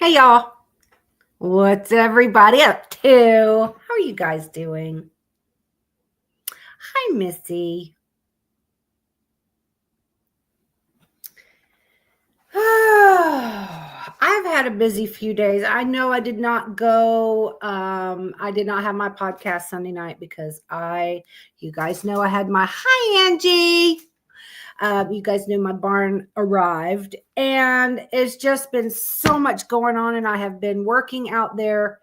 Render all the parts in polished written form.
Hey y'all, what's everybody up to? How are you guys doing? Hi, Missy. I've had a busy few days. I know I did not go. I did not have my podcast Sunday night because you guys know I had my hi Angie. You guys knew my barn arrived, and it's just been so much going on, and I have been working out there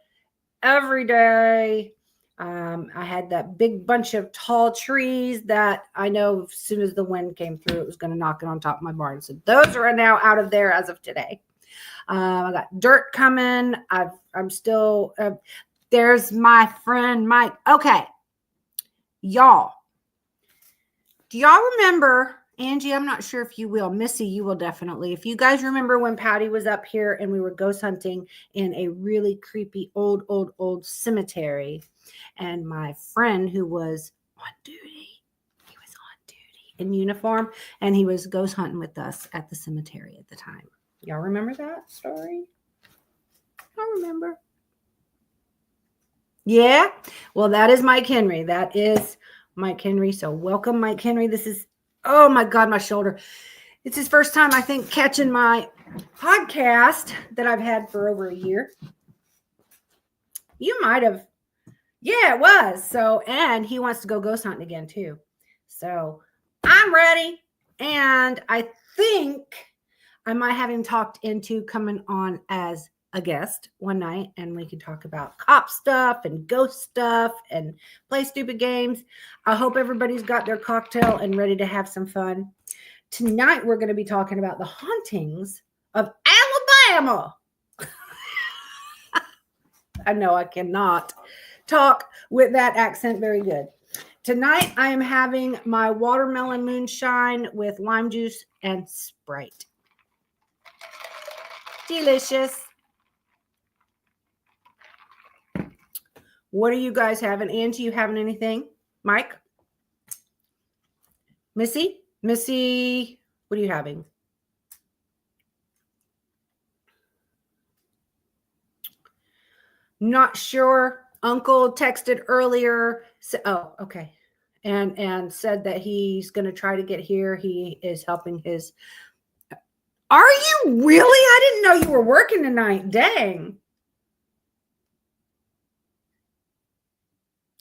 every day. I had that big bunch of tall trees that I know as soon as the wind came through, it was going to knock it on top of my barn. So those are now out of there as of today. I got dirt coming. I'm still, there's my friend Mike. Okay. Y'all, do y'all remember, Angie? I'm not sure if you will. Missy, you will definitely. If you guys remember when Patty was up here and we were ghost hunting in a really creepy old cemetery, and my friend who was on duty, he was on duty in uniform, and he was ghost hunting with us at the cemetery at the time. Y'all remember that story? I remember. Yeah. Well, that is Mike Henry. That is Mike Henry. So welcome, Mike Henry. This is, oh my God, my shoulder. It's his first time, I think, catching my podcast that I've had for over a year. You might have. Yeah, it was. So, and he wants to go ghost hunting again too. So I'm ready. And I think I might have him talked into coming on as a guest one night, and we can talk about cop stuff and ghost stuff and play stupid games. I hope everybody's got their cocktail and ready to have some fun. Tonight, we're going to be talking about the hauntings of Alabama. I know I cannot talk with that accent very good. Tonight, I am having my watermelon moonshine with lime juice and Sprite. Delicious. What are you guys having? Angie, you having anything? Mike? Missy, what are you having? Not sure. Uncle texted earlier. Oh, okay. And said that he's going to try to get here. He is helping his. Are you really? I didn't know you were working tonight. Dang.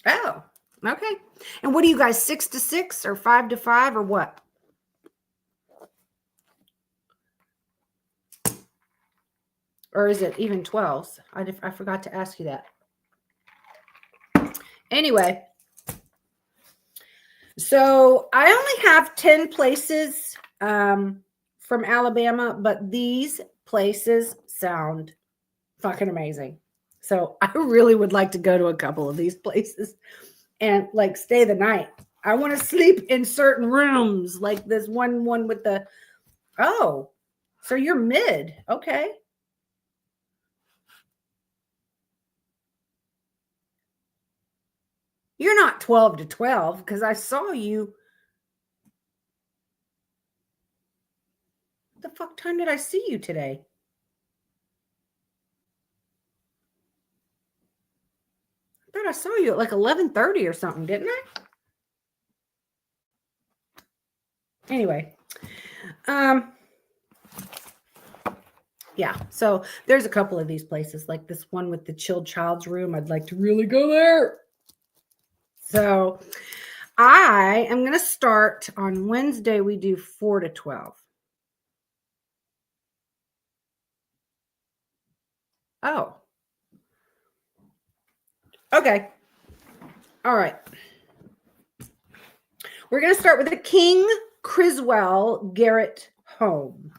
Oh, okay. And what are you guys, 6 to 6 or 5 to 5 or what? Or is it even 12s? I forgot to ask you that. Anyway, so I only have 10 places from Alabama, but these places sound fucking amazing. So I really would like to go to a couple of these places and like stay the night. I want to sleep in certain rooms, like this one with the, oh, so you're mid. Okay. You're not 12 to 12 because I saw you. What the fuck time did I see you today? I thought I saw you at like 11:30 or something, didn't I? Anyway, yeah, so there's a couple of these places, like this one with the chilled child's room. I'd like to really go there. So I am going to start on Wednesday. We do 4 to 12. Oh. Okay. All right. We're going to start with the King Criswell Garrett home.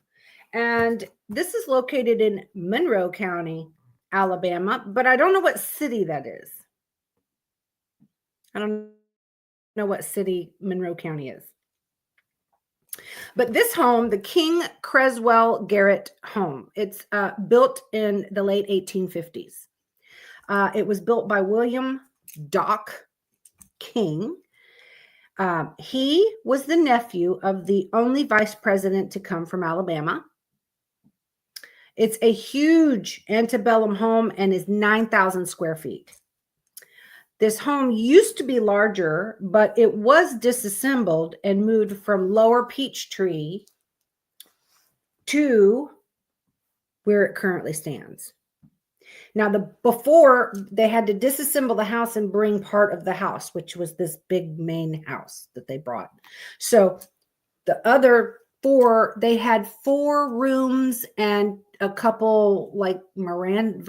And this is located in Monroe County, Alabama, but I don't know what city that is. I don't know what city Monroe County is. But this home, the King Criswell Garrett home, it's built in the late 1850s. It was built by William Doc King. He was the nephew of the only vice president to come from Alabama. It's a huge antebellum home and is 9,000 square feet. This home used to be larger, but it was disassembled and moved from Lower Peachtree to where it currently stands. Now, before they had to disassemble the house and bring part of the house, which was this big main house that they brought. So the other four, they had 4 rooms and a couple like Miranda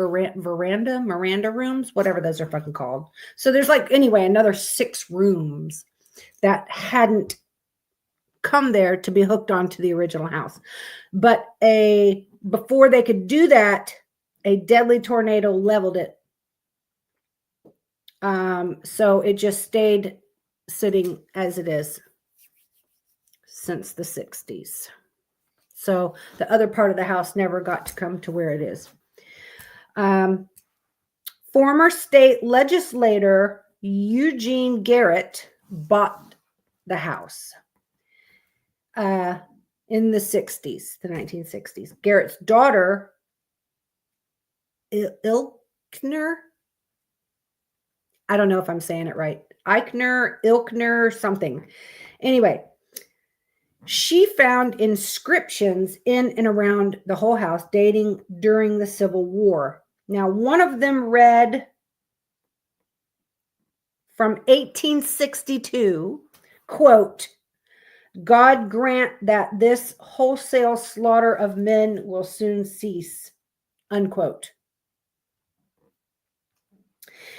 rooms, whatever those are fucking called. So there's like, anyway, another 6 rooms that hadn't come there to be hooked onto the original house. But before they could do that, a deadly tornado leveled it. So it just stayed sitting as it is since the 60s. So the other part of the house never got to come to where it is. Former state legislator Eugene Garrett bought the house in the 60s, the 1960s. Garrett's daughter, Ilkner, I don't know if I'm saying it right. Ilkner, something. Anyway, she found inscriptions in and around the whole house dating during the Civil War. Now, one of them read from 1862, quote, "God grant that this wholesale slaughter of men will soon cease," unquote.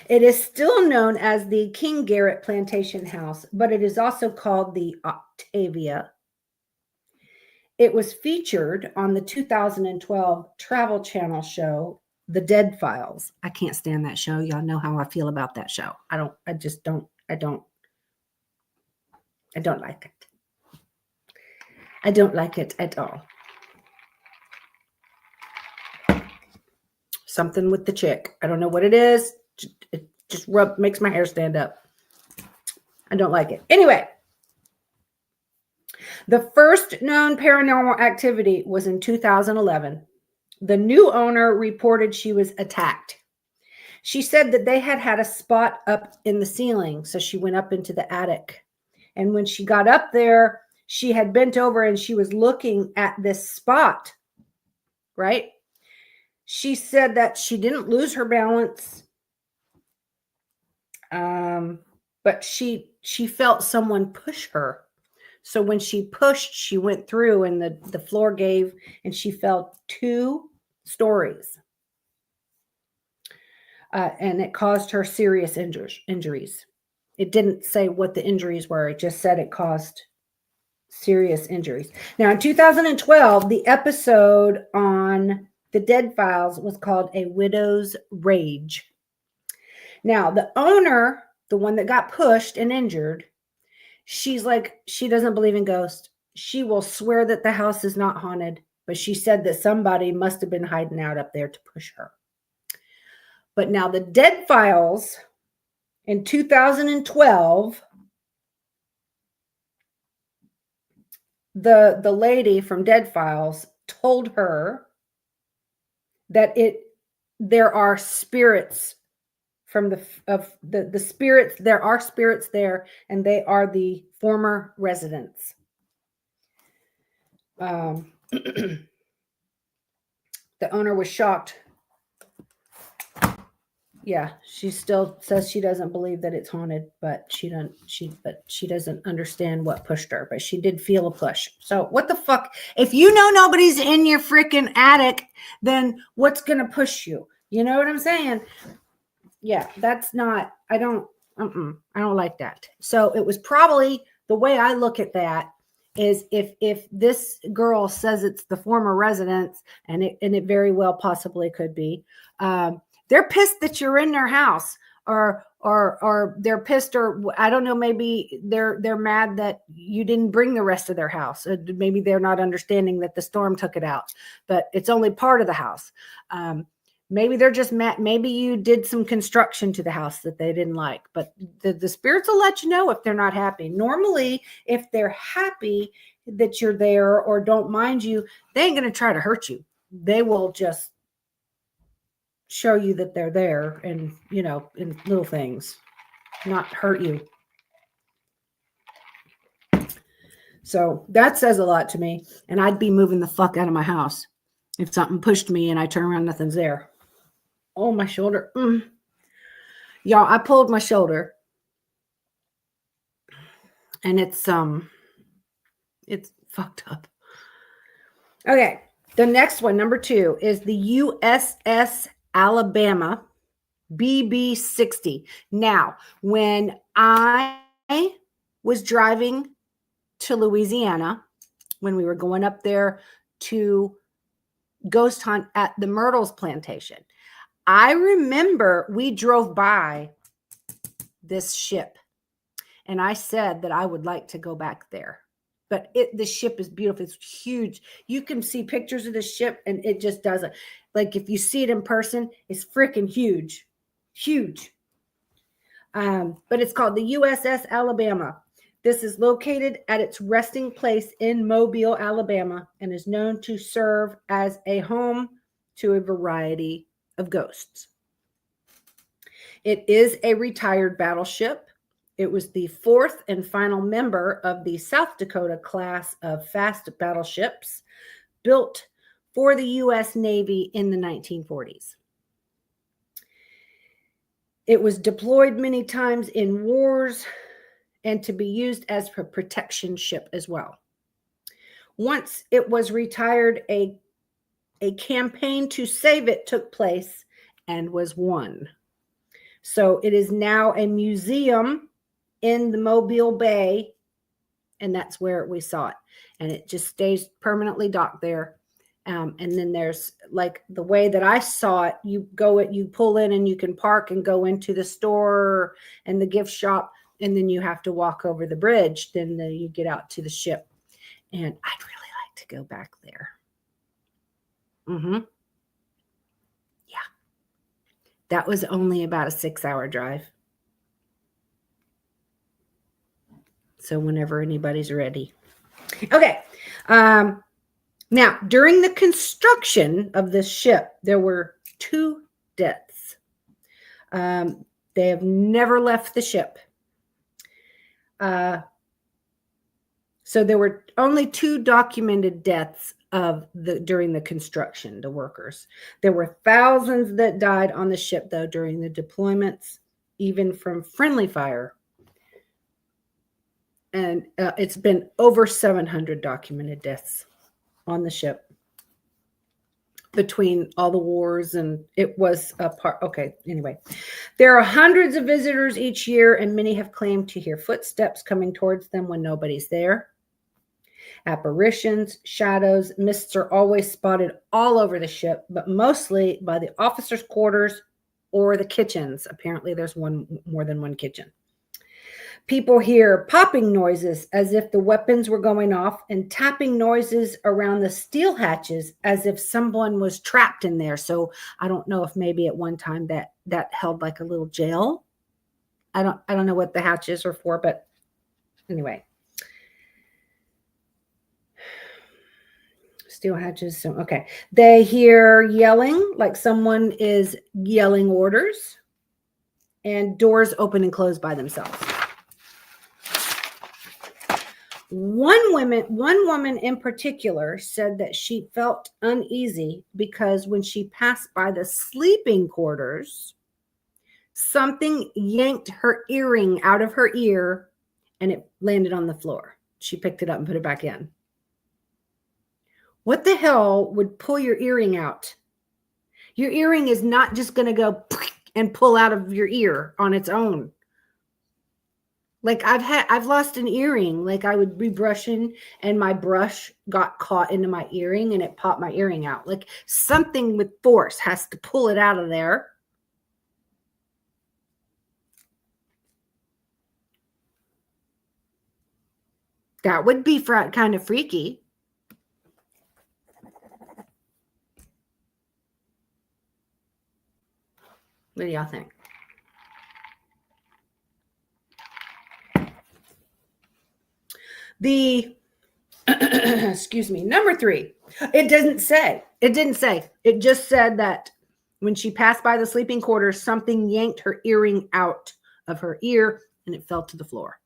It is still known as the King Garrett Plantation House, but it is also called the Octavia. It was featured on the 2012 Travel Channel show, The Dead Files. I can't stand that show. Y'all know how I feel about that show. I don't like it. I don't like it at all. Something with the chick. I don't know what it is. It just makes my hair stand up. I don't like it. Anyway, the first known paranormal activity was in 2011. The new owner reported she was attacked. She said that they had a spot up in the ceiling, so she went up into the attic. And when she got up there, she had bent over and she was looking at this spot, right? She said that she didn't lose her balance. But she felt someone push her. So when she pushed, she went through and the floor gave and she fell 2 stories. And it caused her serious injuries. It didn't say what the injuries were. It just said it caused serious injuries. Now, in 2012, the episode on The Dead Files was called A Widow's Rage. Now, the owner, the one that got pushed and injured, she's like, she doesn't believe in ghosts. She will swear that the house is not haunted, but she said that somebody must have been hiding out up there to push her. But now the Dead Files in 2012, the lady from Dead Files told her that there are spirits from the spirits. There are spirits there, and they are the former residents. The owner was shocked. Yeah, she still says she doesn't believe that it's haunted, but she doesn't understand what pushed her, but she did feel a push. So what the fuck? If you know nobody's in your freaking attic, then what's going to push you? You know what I'm saying? Yeah, that's not, I don't like that. So it was probably, the way I look at that is if this girl says it's the former residents, and it very well possibly could be, they're pissed that you're in their house, or they're pissed, or I don't know, maybe they're mad that you didn't bring the rest of their house. Maybe they're not understanding that the storm took it out, but it's only part of the house. Maybe they're just mad. Maybe you did some construction to the house that they didn't like, but the spirits will let you know if they're not happy. Normally, if they're happy that you're there or don't mind you, they ain't going to try to hurt you. they will just show you that they're there and, in little things, not hurt you. So that says a lot to me. And I'd be moving the fuck out of my house if something pushed me and I turn around, nothing's there. Oh, my shoulder. Y'all, I pulled my shoulder. And it's fucked up. Okay. The next one, number 2, is the USS Alabama BB-60. Now, when I was driving to Louisiana, when we were going up there to ghost hunt at the Myrtles plantation, I remember we drove by this ship, and I said that I would like to go back there. But the ship is beautiful. It's huge. You can see pictures of the ship, and it just doesn't. Like, if you see it in person, it's freaking huge. Huge. But it's called the USS Alabama. This is located at its resting place in Mobile, Alabama, and is known to serve as a home to a variety of ghosts. It is a retired battleship. It was the 4th and final member of the South Dakota class of fast battleships built for the U.S. Navy in the 1940s. It was deployed many times in wars and to be used as a protection ship as well. Once it was retired, a campaign to save it took place and was won. So it is now a museum in the Mobile Bay, and that's where we saw it. And it just stays permanently docked there. And then there's, like, the way that I saw it, you pull in and you can park and go into the store and the gift shop, and then you have to walk over the bridge. Then you get out to the ship. And I'd really like to go back there. Yeah. That was only about a 6-hour drive. So whenever anybody's ready. Okay. Now, during the construction of this ship, there were 2 deaths. They have never left the ship. So there were only 2 documented deaths during the construction, the workers. There were thousands that died on the ship, though, during the deployments, even from friendly fire. And it's been over 700 documented deaths on the ship between all the wars, and it was a part. Okay, anyway, there are hundreds of visitors each year, and many have claimed to hear footsteps coming towards them when nobody's there. Apparitions, shadows, mists are always spotted all over the ship, but mostly by the officers' quarters or the kitchens. Apparently, there's more than one kitchen. People hear popping noises as if the weapons were going off, and tapping noises around the steel hatches as if someone was trapped in there. So I don't know if maybe at one time that held like a little jail. I don't know what the hatches are for, but anyway. Steel hatches. So, okay. They hear yelling, like someone is yelling orders, and doors open and close by themselves. One woman in particular said that she felt uneasy because when she passed by the sleeping quarters, something yanked her earring out of her ear and it landed on the floor. She picked it up and put it back in. What the hell would pull your earring out? Your earring is not just going to go and pull out of your ear on its own. Like I've lost an earring. Like I would be brushing and my brush got caught into my earring and it popped my earring out. Like something with force has to pull it out of there. That would be kind of freaky. What do y'all think? Excuse me, number 3, It doesn't say. It didn't say. It just said that when she passed by the sleeping quarters, something yanked her earring out of her ear and it fell to the floor.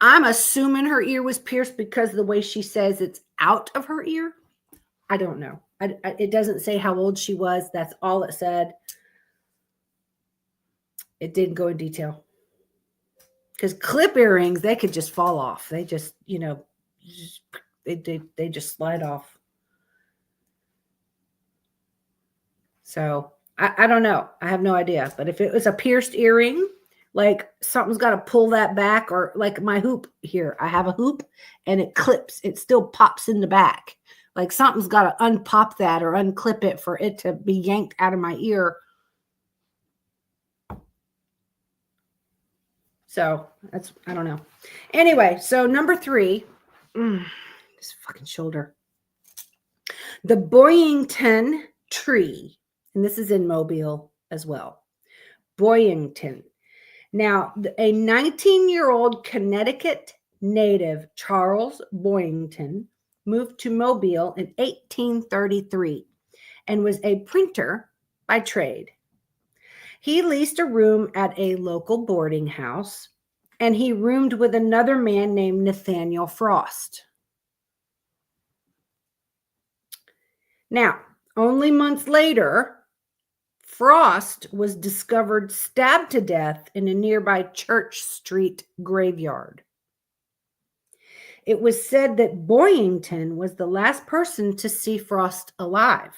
I'm assuming her ear was pierced because of the way she says it's out of her ear. I don't know. It doesn't say how old she was. That's all it said. It didn't go in detail. Because clip earrings, they could just fall off. They just, they just slide off. So I don't know. I have no idea. But if it was a pierced earring, like something's got to pull that back, or like my hoop here. I have a hoop and it clips. It still pops in the back. Like something's got to unpop that or unclip it for it to be yanked out of my ear. So that's, I don't know. Anyway, so number 3, this fucking shoulder. The Boyington tree. And this is in Mobile as well. Boyington. Now, a 19-year-old Connecticut native, Charles Boyington, moved to Mobile in 1833 and was a printer by trade. He leased a room at a local boarding house, and he roomed with another man named Nathaniel Frost. Now, only months later, Frost was discovered stabbed to death in a nearby Church Street graveyard. It was said that Boyington was the last person to see Frost alive.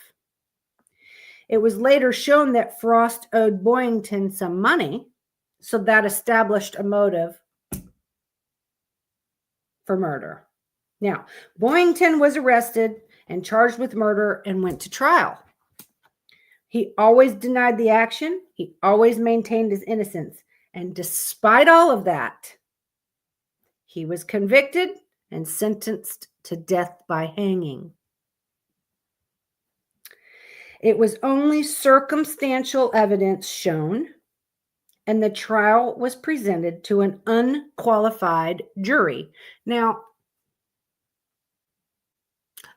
It was later shown that Frost owed Boyington some money, so that established a motive for murder. Now, Boyington was arrested and charged with murder and went to trial. He always denied the action. He always maintained his innocence. And despite all of that, he was convicted and sentenced to death by hanging. It was only circumstantial evidence shown, and the trial was presented to an unqualified jury. Now,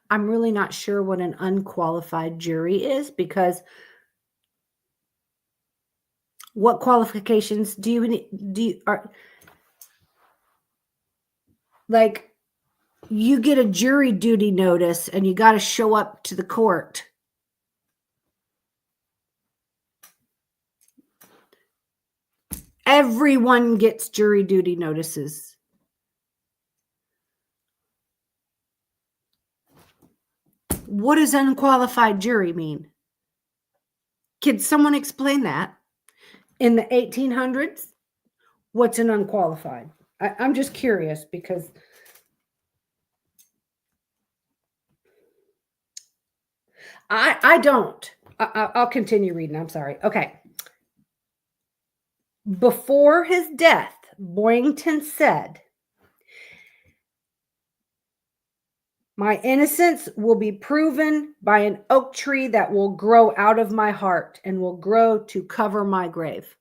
I'm really not sure what an unqualified jury is, because what qualifications do you need? Like, you get a jury duty notice and you got to show up to the court. Everyone gets jury duty notices. What does unqualified jury mean? Can someone explain that? In the 1800s, what's an unqualified? I'm just curious, because I don't. I'll continue reading. I'm sorry. Okay. Before his death, Boyington said, "My innocence will be proven by an oak tree that will grow out of my heart and will grow to cover my grave."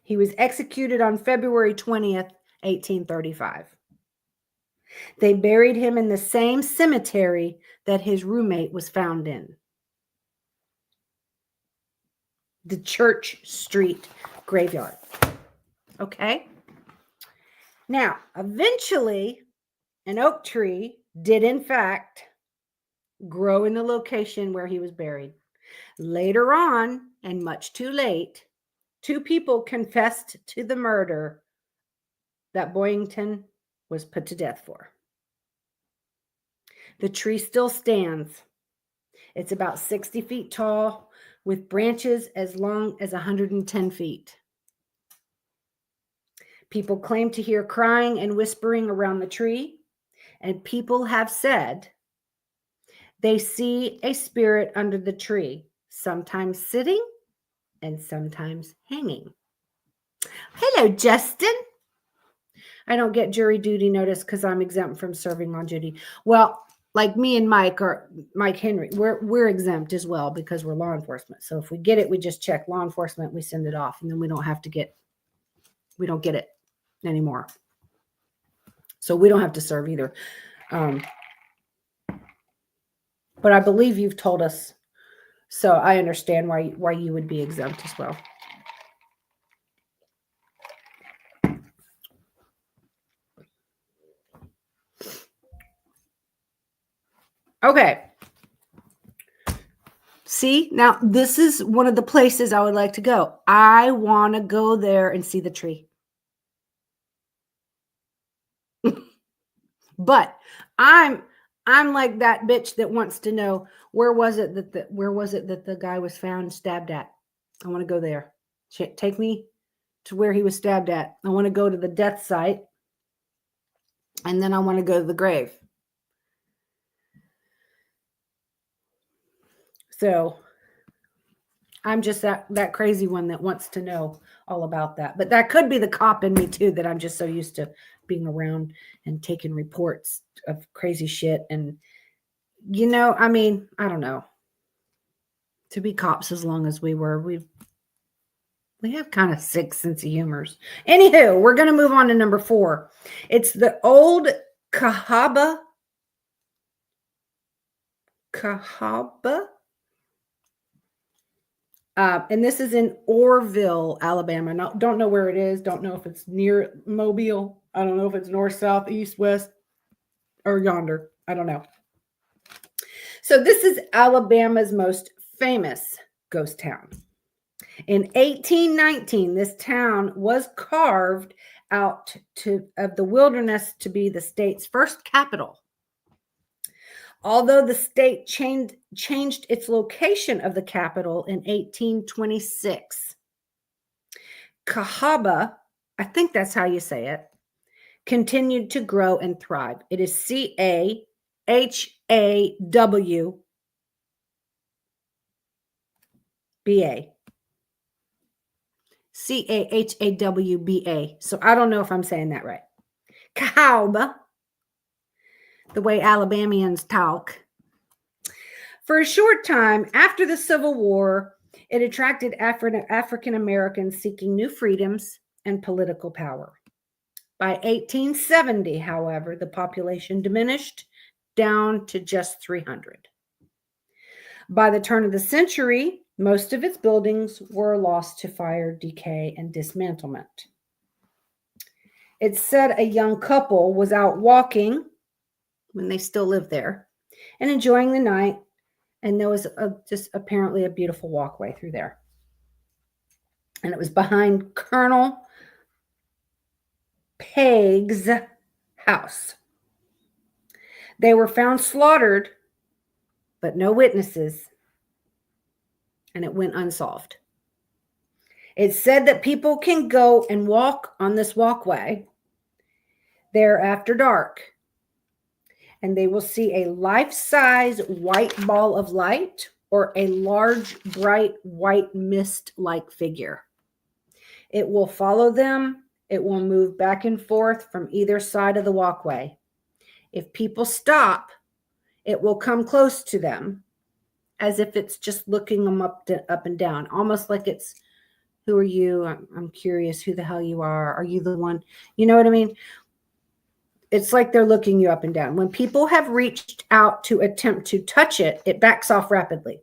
He was executed on February 20th, 1835. They buried him in the same cemetery that his roommate was found in, the Church Street graveyard. Okay? Now, eventually, an oak tree did, in fact, grow in the location where he was buried. Later on, and much too late, 2 people confessed to the murder that Boyington was put to death for. The tree still stands. It's about 60 feet tall, with branches as long as 110 feet. People claim to hear crying and whispering around the tree, and people have said they see a spirit under the tree, sometimes sitting and sometimes hanging. Hello, Justin. I don't get jury duty notice because I'm exempt from serving on duty. Well, like me and Mike, or Mike Henry, we're exempt as well because we're law enforcement. So if we get it, we just check law enforcement, we send it off, and then we don't get it anymore. So we don't have to serve either. But I believe you've told us, so I understand why you would be exempt as well. Okay. See, now this is one of the places I would like to go. I want to go there and see the tree. But I'm like that bitch that wants to know where was it that the guy was found stabbed at. I want to go there. Take me to where he was stabbed at. I want to go to the death site, and then I want to go to the grave. So I'm just that crazy one that wants to know all about that. But that could be the cop in me too, that I'm just so used to being around and taking reports of crazy shit. And, I mean, I don't know. To be cops as long as we were, we have kind of sick sense of humors. Anywho, we're going to move on to number 4. It's the old Cahaba. And this is in Orrville, Alabama. Don't know where it is. Don't know if it's near Mobile. I don't know if it's north, south, east, west, or yonder. I don't know. So this is Alabama's most famous ghost town. In 1819, this town was carved out of the wilderness to be the state's first capital. Although the state changed its location of the capital in 1826, Cahaba, I think that's how you say it, continued to grow and thrive. It is Cahawba. Cahawba. So I don't know if I'm saying that right. Cahawba, the way Alabamians talk. For a short time after the Civil War, it attracted African Americans seeking new freedoms and political power. By 1870, however, the population diminished down to just 300. By the turn of the century, most of its buildings were lost to fire, decay, and dismantlement. It's said a young couple was out walking when they still lived there and enjoying the night, and there was just apparently a beautiful walkway through there. And it was behind Colonel Pegg's house. They were found slaughtered, but no witnesses, and it went unsolved. It's said that people can go and walk on this walkway there after dark, and they will see a life-size white ball of light or a large, bright, white mist-like figure. It will follow them. It will move back and forth from either side of the walkway. If people stop, it will come close to them as if it's just looking them up and down, almost like it's, who are you? I'm curious who the hell you are. Are you the one? You know what I mean? It's like they're looking you up and down. When people have reached out to attempt to touch it, it backs off rapidly.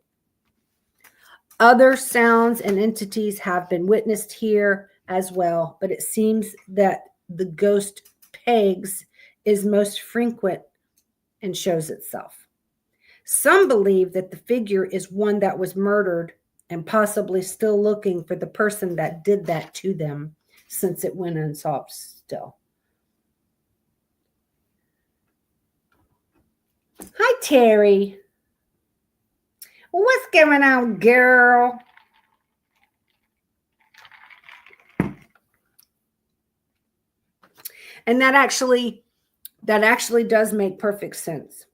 Other sounds and entities have been witnessed here as well, but it seems that the ghost Pegs is most frequent and shows itself. Some believe that the figure is one that was murdered and possibly still looking for the person that did that to them, since it went unsolved still. Hi, Terry. What's going on, girl? And that actually does make perfect sense,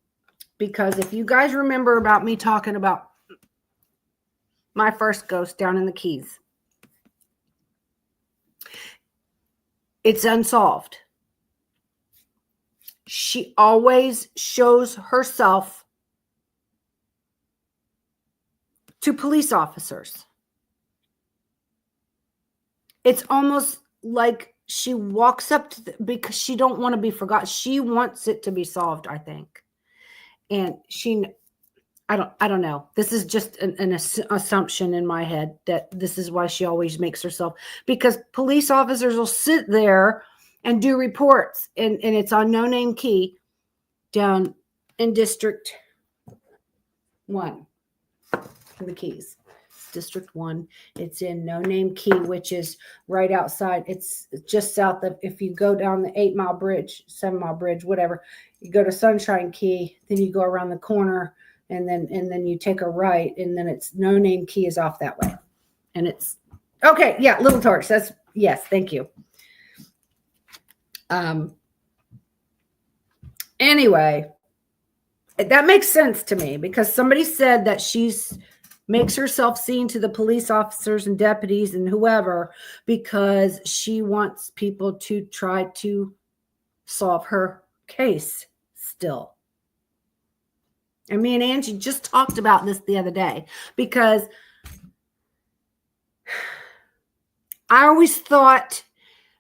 because if you guys remember about me talking about my first ghost down in the Keys, it's unsolved. She always shows herself to police officers. It's almost like she walks up to because she don't want to be forgotten. She wants it to be solved, I think. And I don't know. This is just an assumption in my head that this is why she always makes herself, because police officers will sit there and do reports, and it's on No Name Key down in District 1 for the Keys. District 1. It's in No Name Key, which is right outside. It's just south of, if you go down the 8 Mile Bridge, 7 Mile Bridge, whatever, you go to Sunshine Key, then you go around the corner, and then you take a right, and then it's No Name Key is off that way. And it's okay. Yeah. Little Torch. That's yes. Thank you. Anyway, that makes sense to me because somebody said that she's makes herself seen to the police officers and deputies and whoever because she wants people to try to solve her case still. And me and Angie just talked about this the other day because I always thought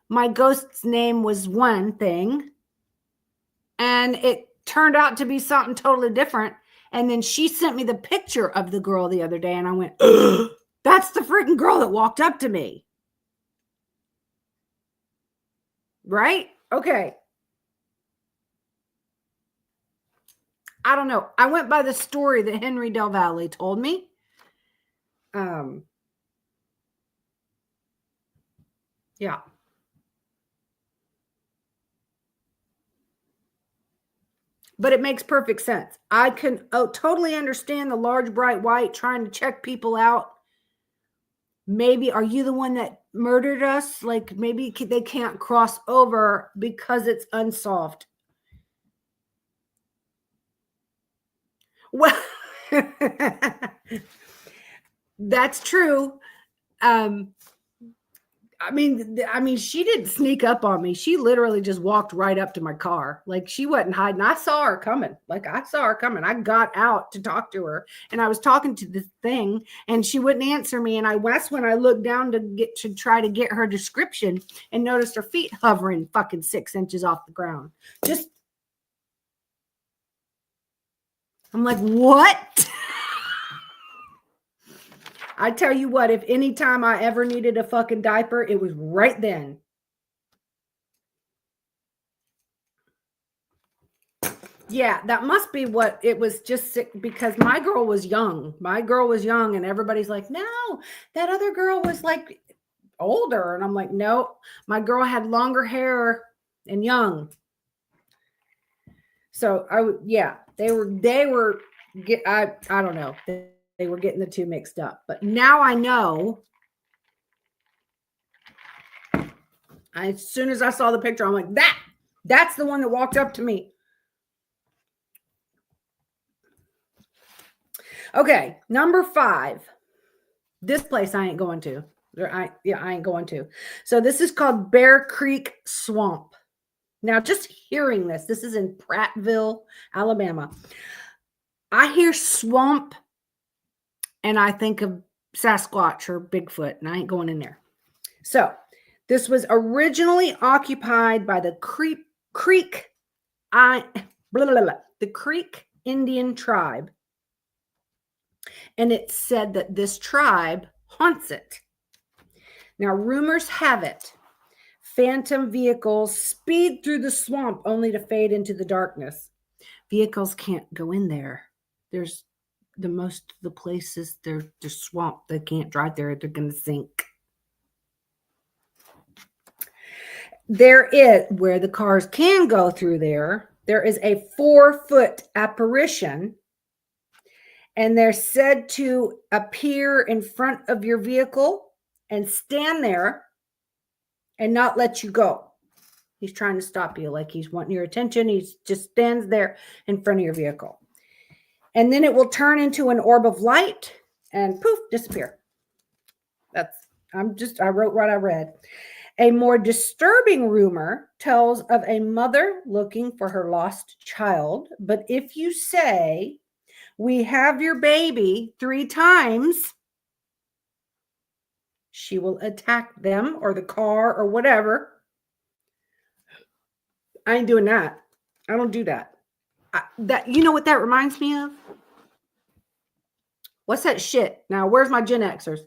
my ghost's name was one thing and it turned out to be something totally different. And then she sent me the picture of the girl the other day and I went, ugh, that's the freaking girl that walked up to me. Right? Okay. I don't know. I went by the story that Henry Del Valle told me. Yeah. But it makes perfect sense. I can totally understand the large, bright white trying to check people out. Maybe, are you the one that murdered us? Like maybe they can't cross over because it's unsolved. Well, that's true. I mean, she didn't sneak up on me. She literally just walked right up to my car. Like she wasn't hiding. I saw her coming. I got out to talk to her and I was talking to this thing and she wouldn't answer me. And that's when I looked down to try to get her description and noticed her feet hovering fucking 6 inches off the ground. I'm like, what? I tell you what, if any time I ever needed a fucking diaper, it was right then. Yeah, that must be what it was, just sick because my girl was young. And everybody's like, no, that other girl was like older. And I'm like, no, my girl had longer hair and young. So they were, I don't know. They were getting the two mixed up, but now I know. As soon as I saw the picture, I'm like, that's the one that walked up to me. Okay, number 5. This place I ain't going to. I ain't going to. So this is called Bear Creek Swamp. Now, just hearing this is in Prattville, Alabama. I hear swamp and I think of Sasquatch or Bigfoot, and I ain't going in there. So this was originally occupied by the Creek Indian tribe. And it's said that this tribe haunts it. Now, rumors have it phantom vehicles speed through the swamp only to fade into the darkness. Vehicles can't go in there. There's the places they're swamp. They can't drive there. They're going to sink. There is, where the cars can go through there is a 4-foot apparition. And they're said to appear in front of your vehicle and stand there and not let you go. He's trying to stop you, like he's wanting your attention. He just stands there in front of your vehicle. And then it will turn into an orb of light and poof, disappear. I wrote what I read. A more disturbing rumor tells of a mother looking for her lost child. But if you say, we have your baby 3 times, she will attack them or the car or whatever I ain't doing that. I don't do that. You know what that reminds me of? What's that shit? Now, where's my Gen Xers?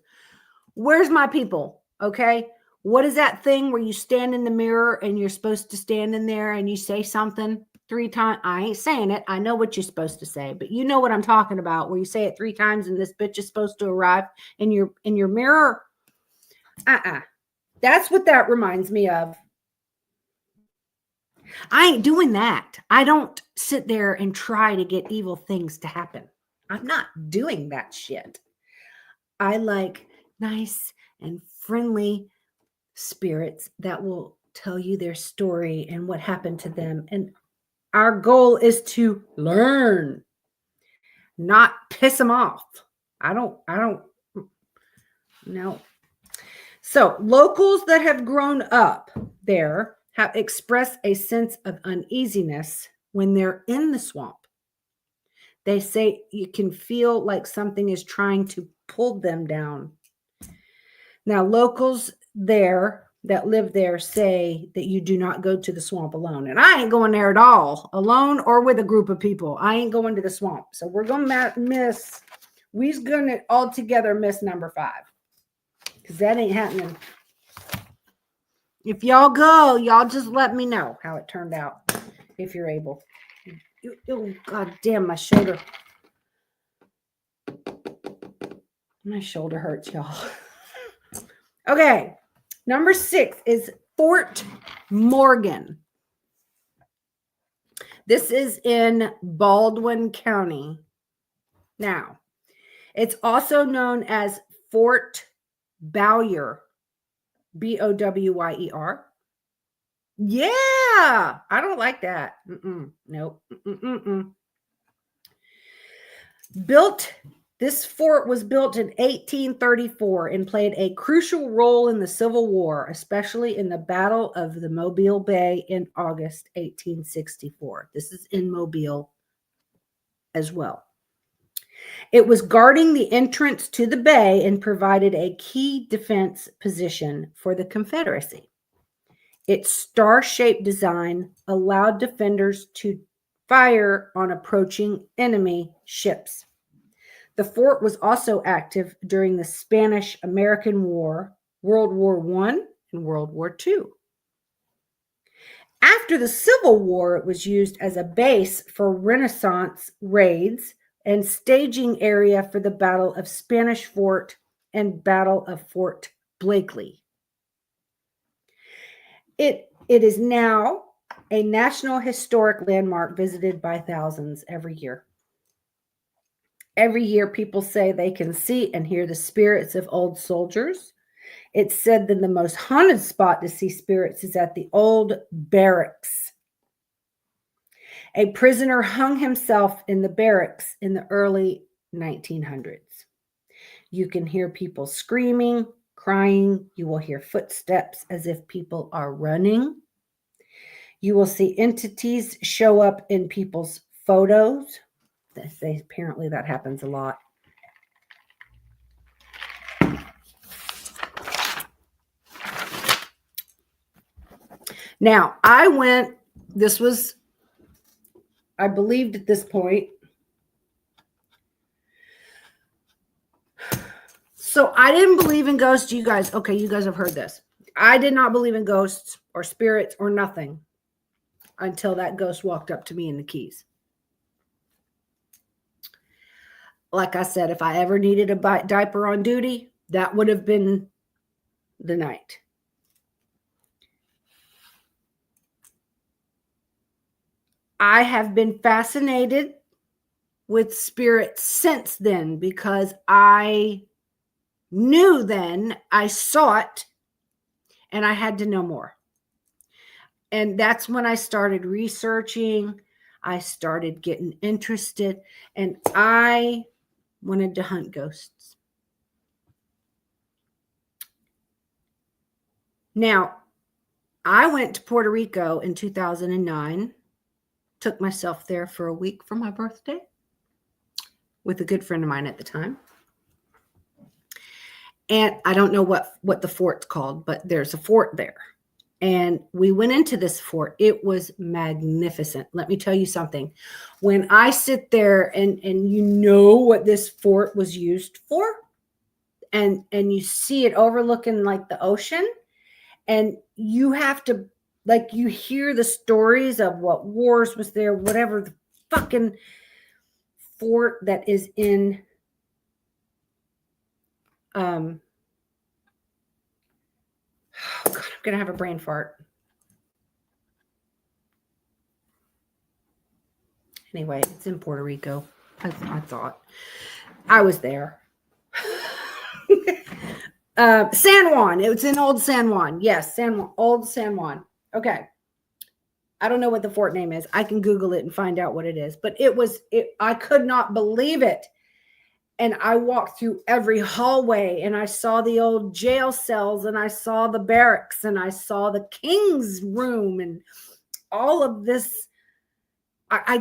Where's my people? Okay. What is that thing where you stand in the mirror and you're supposed to stand in there and you say something 3 times? I ain't saying it. I know what you're supposed to say, but you know what I'm talking about, where you say it 3 times and this bitch is supposed to arrive in your mirror. That's what that reminds me of. I ain't doing that. I don't sit there and try to get evil things to happen. I'm not doing that shit. I like nice and friendly spirits that will tell you their story and what happened to them. And our goal is to learn, not piss them off. I don't know. So locals that have grown up there have expressed a sense of uneasiness when they're in the swamp. They say you can feel like something is trying to pull them down. Now, locals there that live there say that you do not go to the swamp alone. And I ain't going there at all, alone or with a group of people. I ain't going to the swamp. So we're going to we're going to all together miss number 5. Because that ain't happening. If y'all go, y'all just let me know how it turned out, if you're able. Oh, God damn, my shoulder. My shoulder hurts, y'all. Okay, number 6 is Fort Morgan. This is in Baldwin County. Now, it's also known as Fort Bowyer, Bowyer. Yeah, I don't like that. Nope. This fort was built in 1834 and played a crucial role in the Civil War, especially in the Battle of the Mobile Bay in August 1864. This is in Mobile as well. It was guarding the entrance to the bay and provided a key defense position for the Confederacy. Its star-shaped design allowed defenders to fire on approaching enemy ships. The fort was also active during the Spanish-American War, World War I, and World War II. After the Civil War, it was used as a base for Renaissance raids and staging area for the Battle of Spanish Fort and Battle of Fort Blakely. It is now a National Historic Landmark visited by thousands every year. Every year, people say they can see and hear the spirits of old soldiers. It's said that the most haunted spot to see spirits is at the old barracks. A prisoner hung himself in the barracks in the early 1900s. You can hear people screaming, crying. You will hear footsteps as if people are running. You will see entities show up in people's photos. Apparently that happens a lot. Now, I believed at this point. So I didn't believe in ghosts. You guys, okay, you guys have heard this. I did not believe in ghosts or spirits or nothing until that ghost walked up to me in the Keys. Like I said, if I ever needed a diaper on duty, that would have been the night. I have been fascinated with spirits since then because I knew then, I saw it, and I had to know more. And that's when I started researching. I started getting interested, and I wanted to hunt ghosts. Now, I went to Puerto Rico in 2009, took myself there for a week for my birthday with a good friend of mine at the time. And I don't know what the fort's called, but there's a fort there. And we went into this fort. It was magnificent. Let me tell you something. When I sit there and you know what this fort was used for, and you see it overlooking like the ocean, and you have to, like, you hear the stories of what wars was there, whatever. The fucking fort that is in oh God, I'm gonna have a brain fart. Anyway, it's in Puerto Rico. I thought I was there. San Juan. It was in Old San Juan. Yes, San Juan, Old San Juan. Okay. I don't know what the fort name is. I can Google it and find out what it is. But I could not believe it. And I walked through every hallway, and I saw the old jail cells, and I saw the barracks, and I saw the king's room, and all of this. I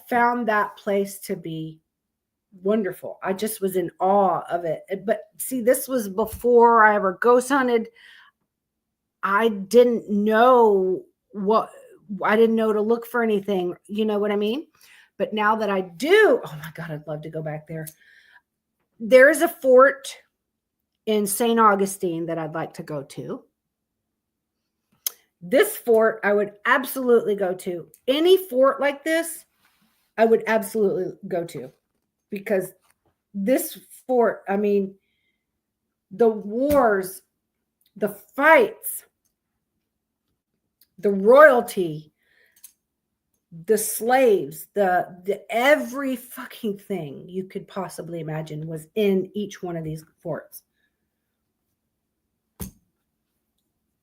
found that place to be wonderful. I just was in awe of it. But see, this was before I ever ghost hunted. I didn't know to look for anything. You know what I mean? But now that I do, oh my God, I'd love to go back there. There is a fort in St. Augustine that I'd like to go to. This fort I would absolutely go to. Any fort like this, I would absolutely go to, because this fort, I mean, the wars, the fights, the royalty, the slaves, the every fucking thing you could possibly imagine was in each one of these forts.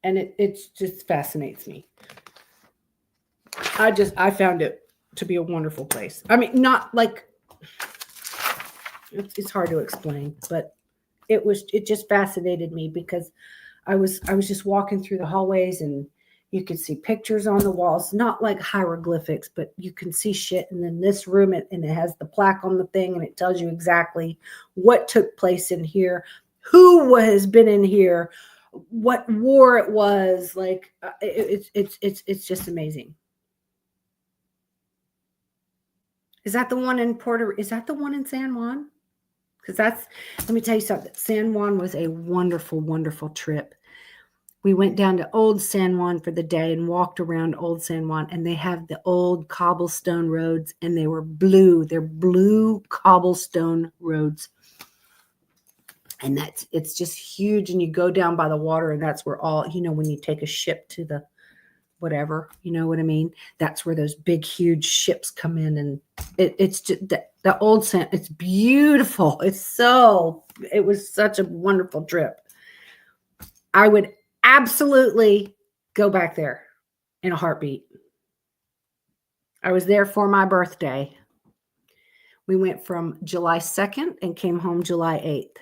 And it just fascinates me. I found it to be a wonderful place. I mean, not like, it's hard to explain, but it just fascinated me, because I was just walking through the hallways, and you could see pictures on the walls, not like hieroglyphics, but you can see shit. And then this room, and it has the plaque on the thing, and it tells you exactly what took place in here, who has been in here, what war it was. Like, it's just amazing. Is that the one in San Juan? Because let me tell you something. San Juan was a wonderful, wonderful trip. We went down to Old San Juan for the day and walked around Old San Juan, and they have the old cobblestone roads, and they were blue. They're blue cobblestone roads. And it's just huge. And you go down by the water, and that's where when you take a ship to the whatever, you know what I mean? That's where those big, huge ships come in. And it's just the old San, it's beautiful. It was such a wonderful trip. I would absolutely go back there in a heartbeat. I was there for my birthday. We went from July 2nd and came home July 8th.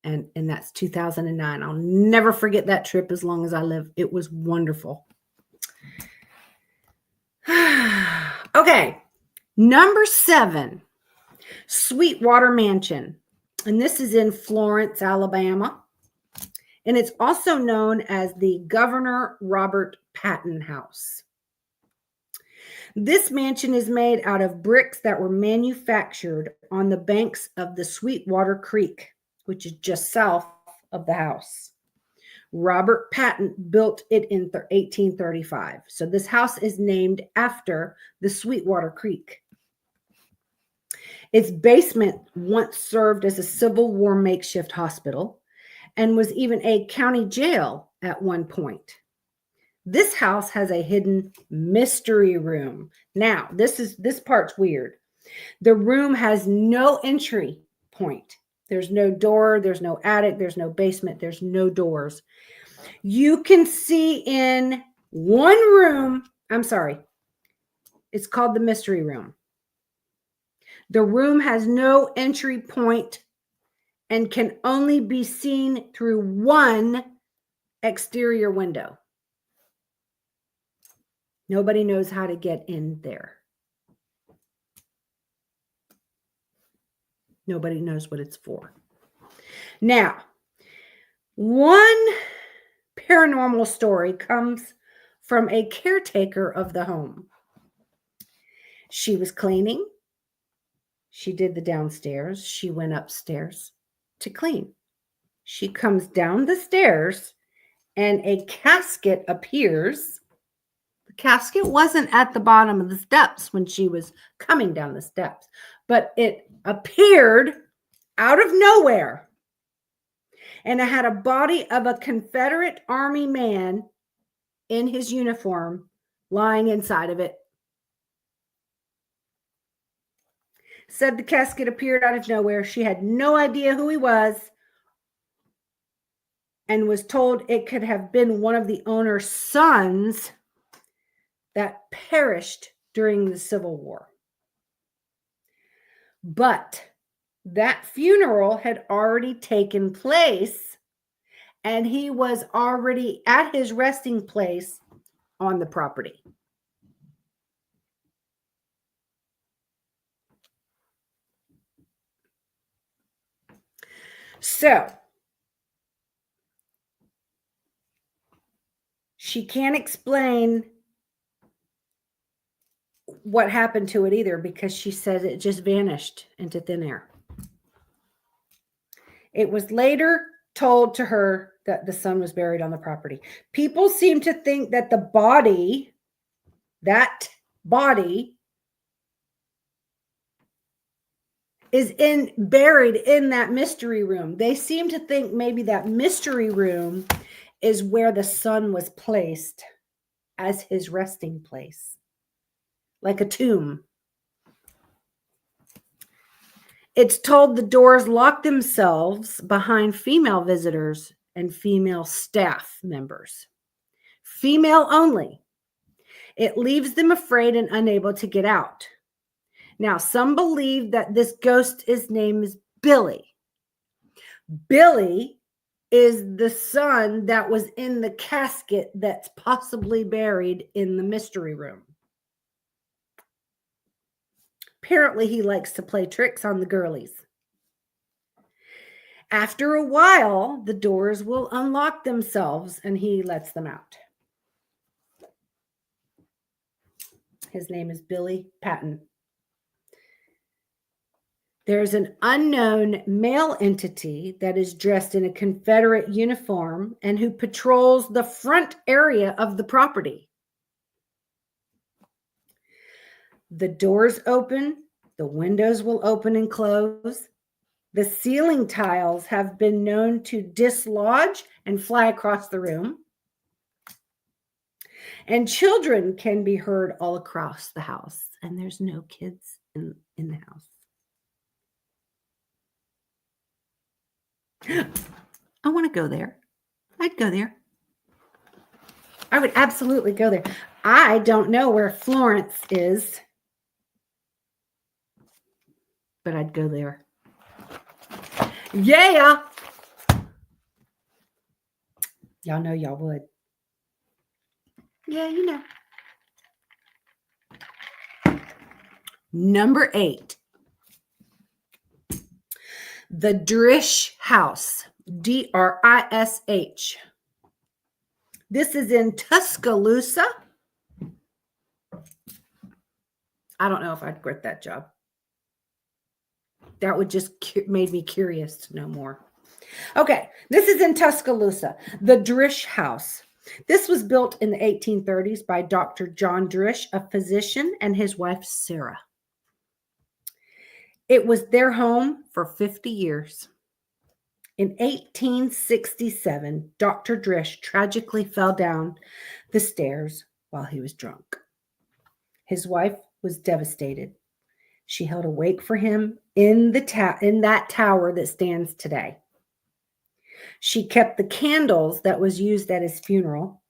And that's 2009. I'll never forget that trip as long as I live. It was wonderful. Okay. Number 7, Sweetwater Mansion. And this is in Florence, Alabama. And it's also known as the Governor Robert Patton House. This mansion is made out of bricks that were manufactured on the banks of the Sweetwater Creek, which is just south of the house. Robert Patton built it in 1835. So this house is named after the Sweetwater Creek. Its basement once served as a Civil War makeshift hospital and was even a county jail at one point. This house has a hidden mystery room. Now, this part's weird. The room has no entry point. There's no door, there's no attic, there's no basement, there's no doors. You can see in one room, it's called the mystery room. The room has no entry point and can only be seen through one exterior window. Nobody knows how to get in there. Nobody knows what it's for. Now, one paranormal story comes from a caretaker of the home. She was cleaning. She did the downstairs. She went upstairs to clean. She comes down the stairs and a casket appears. The casket wasn't at the bottom of the steps when she was coming down the steps, but it appeared out of nowhere. And it had a body of a Confederate Army man in his uniform lying inside of it. Said the casket appeared out of nowhere. She had no idea who he was and was told it could have been one of the owner's sons that perished during the Civil War. But that funeral had already taken place, and he was already at his resting place on the property. So she can't explain what happened to it either, because she said it just vanished into thin air. It was later told to her that the son was buried on the property. People seem to think that that body is buried in that mystery room. They seem to think maybe that mystery room is where the son was placed as his resting place, like a tomb. It's told the doors lock themselves behind female visitors and female staff members. Female only. It leaves them afraid and unable to get out. Now, some believe that this ghost's name is Billy. Billy is the son that was in the casket that's possibly buried in the mystery room. Apparently, he likes to play tricks on the girlies. After a while, the doors will unlock themselves and he lets them out. His name is Billy Patton. There's an unknown male entity that is dressed in a Confederate uniform and who patrols the front area of the property. The doors open, the windows will open and close. The ceiling tiles have been known to dislodge and fly across the room. And children can be heard all across the house. And there's no kids in the house. I want to go there. I'd go there. I would absolutely go there. I don't know where Florence is, but I'd go there. Yeah. Y'all know y'all would. Yeah, you know. Number 8. The Drish House. Drish. This is in Tuscaloosa. I don't know if I'd quit that job. That would just made me curious to know more. Okay, this is in Tuscaloosa, the Drish House. This was built in the 1830s by Dr. John Drish, a physician, and his wife, Sarah. It was their home for 50 years. In 1867, Dr. Drish tragically fell down the stairs while he was drunk. His wife was devastated. She held a wake for him in that tower that stands today. She kept the candles that was used at his funeral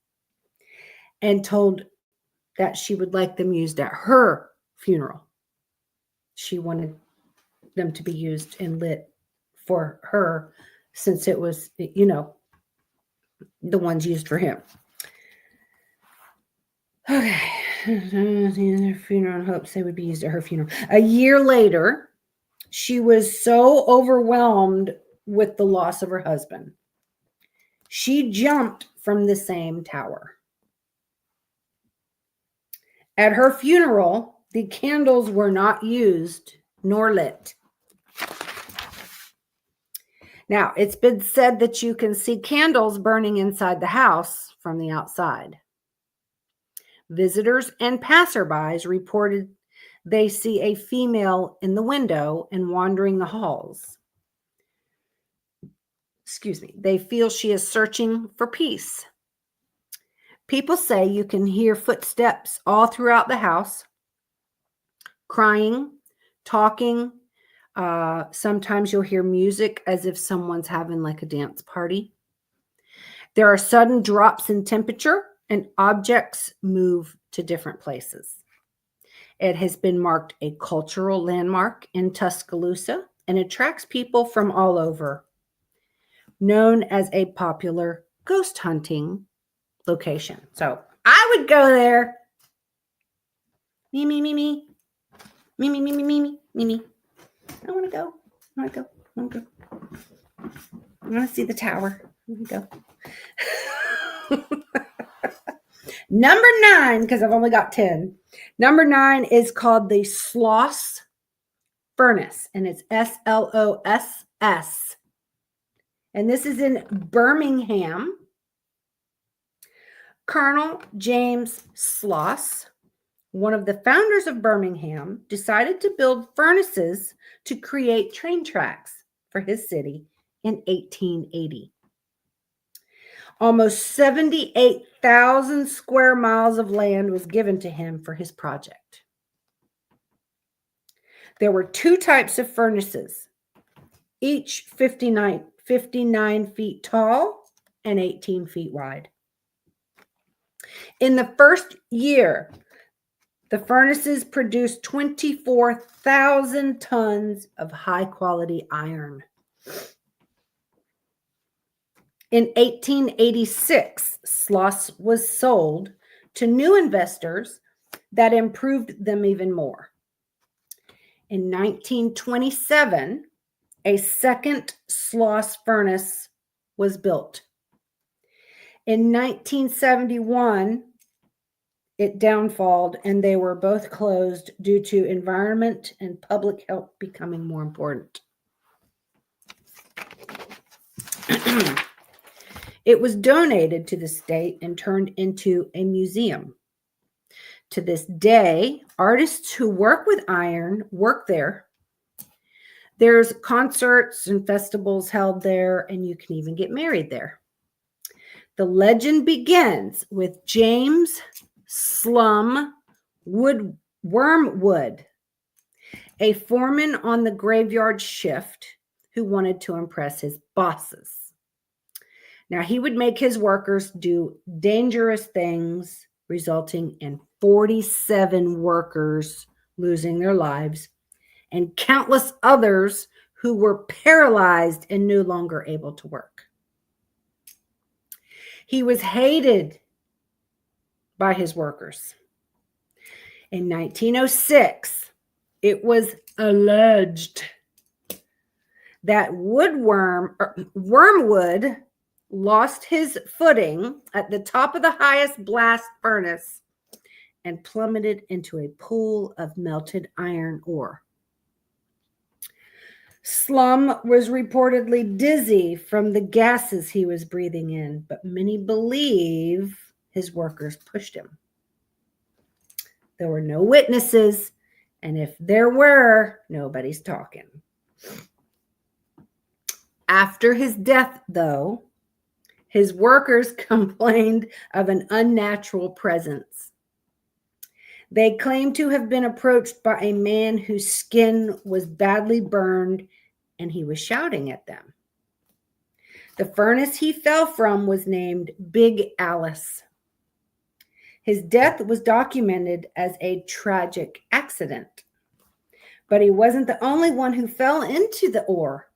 and told that she would like them used at her funeral. She wanted them to be used and lit for her, since it was, the ones used for him. Okay. Their funeral in hopes they would be used at her funeral. A year later, she was so overwhelmed with the loss of her husband. She jumped from the same tower. At her funeral, the candles were not used nor lit. Now, it's been said that you can see candles burning inside the house from the outside. Visitors and passerbys reported they see a female in the window and wandering the halls. They feel she is searching for peace. People say you can hear footsteps all throughout the house, crying, talking. Sometimes you'll hear music as if someone's having like a dance party. There are sudden drops in temperature and objects move to different places. It has been marked a cultural landmark in Tuscaloosa and attracts people from all over, known as a popular ghost hunting location. So I would go there. Me, me, me, me. Me, me, me, me, me, me, me, me. I want to go. I want to go. I want to go. I want to see the tower. I want to go. Number 9, because I've only got 10. Number 9 is called the Sloss Furnace, and it's Sloss. And this is in Birmingham. Colonel James Sloss, one of the founders of Birmingham, decided to build furnaces to create train tracks for his city in 1880. Almost 78,000 square miles of land was given to him for his project. There were 2 types of furnaces, each 59 feet tall and 18 feet wide. In the first year, the furnaces produced 24,000 tons of high-quality iron. In 1886, Sloss was sold to new investors that improved them even more. In 1927, a second Sloss furnace was built. In 1971, it downfalled, and they were both closed due to environment and public health becoming more important. It was donated to the state and turned into a museum. To this day, artists who work with iron work there. There's concerts and festivals held there, and you can even get married there. The legend begins with James Slum Wormwood, a foreman on the graveyard shift who wanted to impress his bosses. Now, he would make his workers do dangerous things, resulting in 47 workers losing their lives and countless others who were paralyzed and no longer able to work. He was hated by his workers. In 1906, it was alleged that Wormwood lost his footing at the top of the highest blast furnace and plummeted into a pool of melted iron ore. Slum was reportedly dizzy from the gases he was breathing in, but many believe his workers pushed him. There were no witnesses, and if there were, nobody's talking. After his death, though, his workers complained of an unnatural presence. They claimed to have been approached by a man whose skin was badly burned, and he was shouting at them. The furnace he fell from was named Big Alice. His death was documented as a tragic accident, but he wasn't the only one who fell into the ore.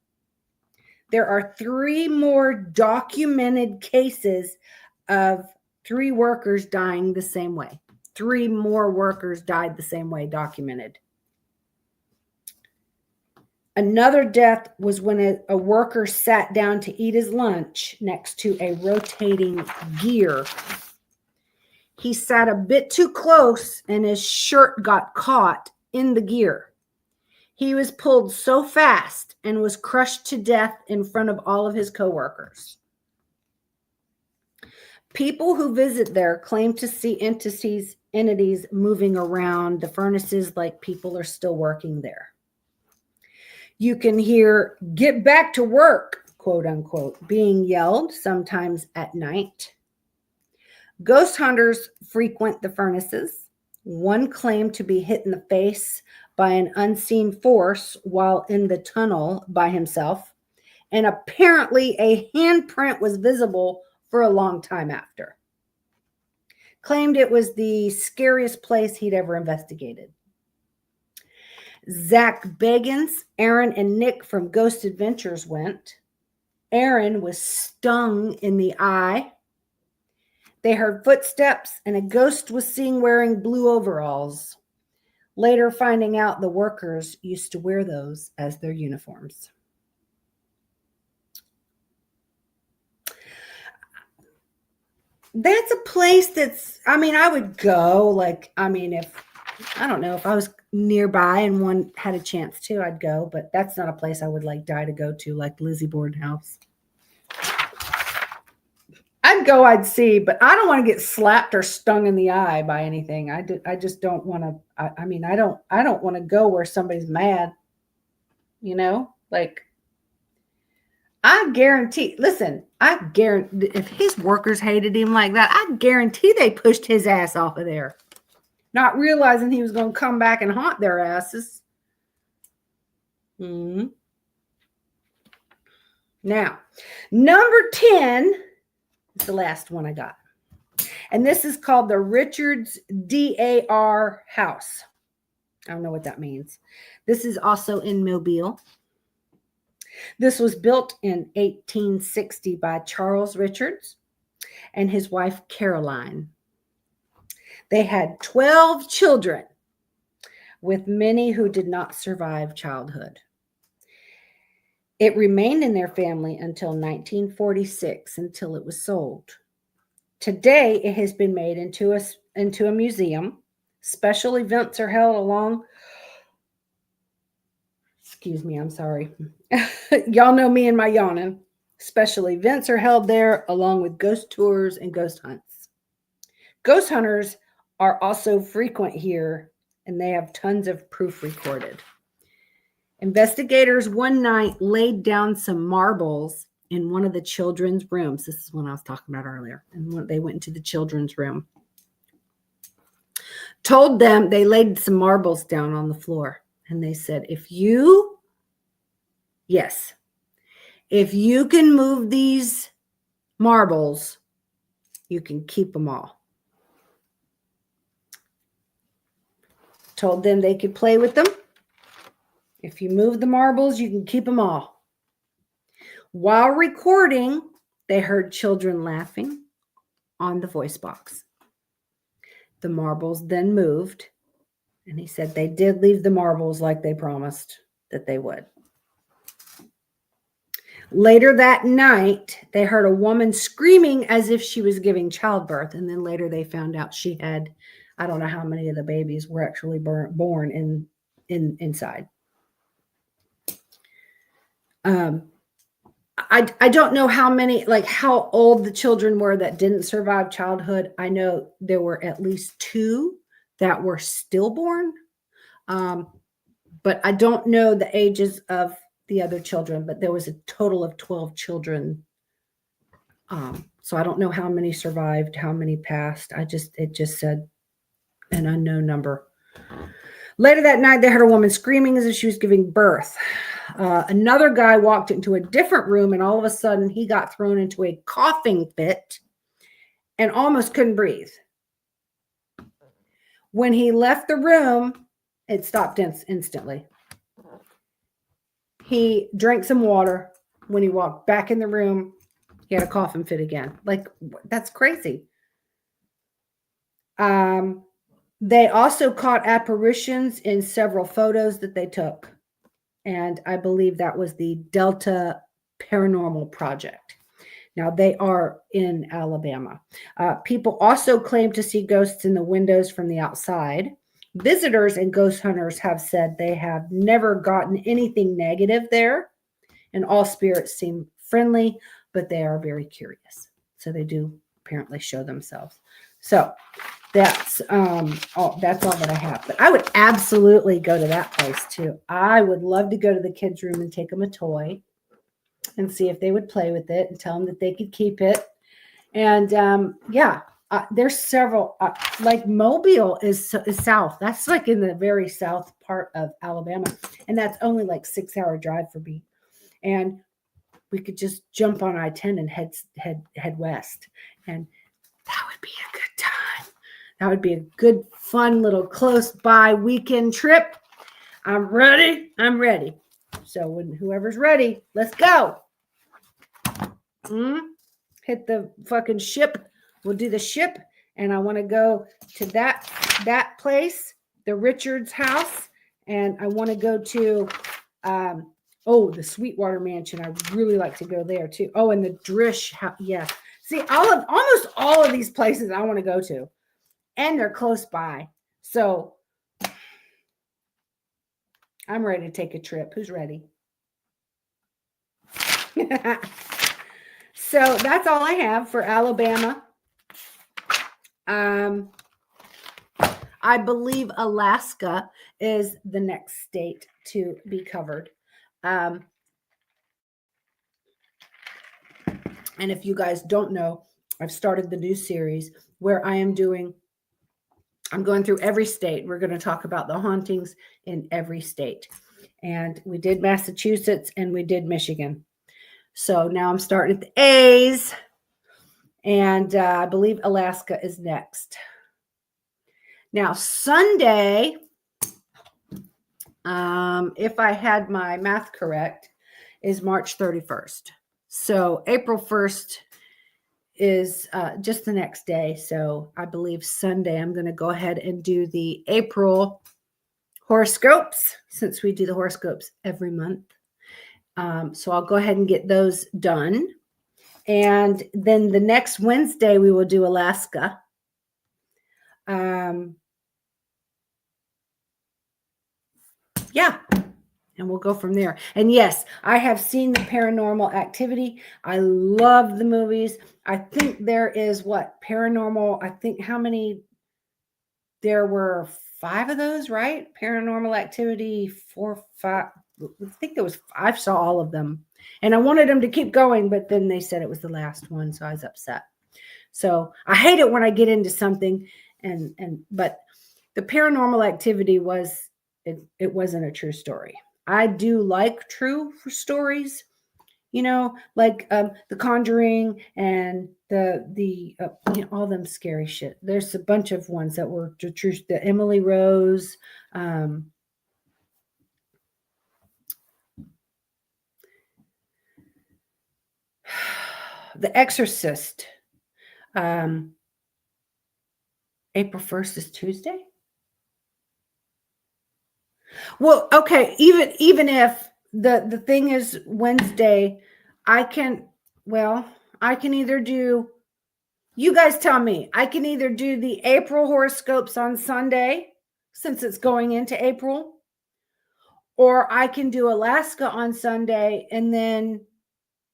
There are 3 more documented cases of 3 workers dying the same way. 3 more workers died the same way, documented. Another death was when a worker sat down to eat his lunch next to a rotating gear. He sat a bit too close and his shirt got caught in the gear. He was pulled so fast and was crushed to death in front of all of his coworkers. People who visit there claim to see entities moving around the furnaces like people are still working there. You can hear "get back to work," quote unquote, being yelled sometimes at night. Ghost hunters frequent the furnaces. One claimed to be hit in the face by an unseen force while in the tunnel by himself, and apparently a handprint was visible for a long time after. Claimed it was the scariest place he'd ever investigated. Zach Bagans, Aaron, and Nick from Ghost Adventures went. Aaron was stung in the eye. They heard footsteps and a ghost was seen wearing blue overalls. Later finding out the workers used to wear those as their uniforms. That's a place that's, I would go, if I was nearby and one had a chance to, I'd go, but that's not a place I would die to go to, like Lizzie Borden house. I'd go, I'd see, but I don't want to get slapped or stung in the eye by anything. I just don't want to, I don't want to go where somebody's mad, I guarantee if his workers hated him like that, I guarantee they pushed his ass off of there, not realizing he was going to come back and haunt their asses. Now, number 10 is the last one I got. And this is called the Richards DAR House. I don't know what that means. This is also in Mobile. This was built in 1860 by Charles Richards and his wife, Caroline. They had 12 children, with many who did not survive childhood. It remained in their family until 1946, until it was sold. Today, it has been made into a museum. Special events are held along. Excuse me, I'm sorry. Y'all know me and my yawning. Special events are held there along with ghost tours and ghost hunts. Ghost hunters are also frequent here, and they have tons of proof recorded. Investigators one night laid down some marbles in one of the children's rooms. This is what I was talking about earlier. And when they went into the children's room, told them they laid some marbles down on the floor. And they said, if you can move these marbles, you can keep them all. Told them they could play with them. If you move the marbles, you can keep them all. While recording, they heard children laughing on the voice box. The marbles then moved, and he said they did leave the marbles like they promised that they would. Later that night, they heard a woman screaming as if she was giving childbirth, and then later they found out she had, I don't know how many of the babies were actually born inside. I don't know how old the children were that didn't survive childhood. I know there were at least 2 that were stillborn, but I don't know the ages of the other children, but there was a total of 12 children. So I don't know how many survived, how many passed. It just said an unknown number. Later that night, they heard a woman screaming as if she was giving birth. Another guy walked into a different room, and all of a sudden he got thrown into a coughing fit and almost couldn't breathe. When he left the room, it stopped instantly. He drank some water. When he walked back in the room, he had a coughing fit again. That's crazy. They also caught apparitions in several photos that they took. And I believe that was the Delta Paranormal Project. Now, they are in Alabama. People also claim to see ghosts in the windows from the outside. Visitors and ghost hunters have said they have never gotten anything negative there, and all spirits seem friendly, but they are very curious. So they do apparently show themselves. So that's all that I have. But I would absolutely go to that place too. I would love to go to the kids' room and take them a toy and see if they would play with it and tell them that they could keep it. And there's several. Like Mobile is south. That's like in the very south part of Alabama, and that's only like 6-hour drive for me. And we could just jump on I-10 and head west, and that would be a good time. That would be a good, fun little close by weekend trip. I'm ready. So when whoever's ready, let's go. Hit the fucking ship. We'll do the ship. And I want to go to that place, the Richards house. And I want to go to, the Sweetwater Mansion. I really like to go there too. Oh, and the Drish house. Yeah. See, almost all of these places I want to go to. And they're close by. So I'm ready to take a trip. Who's ready? So that's all I have for Alabama. I believe Alaska is the next state to be covered. And if you guys don't know, I've started the new series where I'm going through every state. We're going to talk about the hauntings in every state. And we did Massachusetts and we did Michigan. So now I'm starting at the A's. And I believe Alaska is next. Now, Sunday, if I had my math correct, is March 31st. So April 1st is just the next day. So I believe Sunday, I'm going to go ahead and do the April horoscopes, since we do the horoscopes every month. So I'll go ahead and get those done. And then the next Wednesday, we will do Alaska. And we'll go from there. And yes, I have seen the Paranormal Activity. I love the movies. I think there is paranormal. I think how many? There were 5 of those, right? Paranormal Activity 4, 5. I think there was. I saw all of them, and I wanted them to keep going, but then they said it was the last one, so I was upset. So I hate it when I get into something, but the Paranormal Activity was it wasn't a true story. I do like true stories, like The Conjuring and the all them scary shit. There's a bunch of ones that were true. The Emily Rose, The Exorcist. April 1st is Tuesday. Well, okay, even if the thing is Wednesday, I can either do, you guys tell me, I can either do the April horoscopes on Sunday, since it's going into April, or I can do Alaska on Sunday and then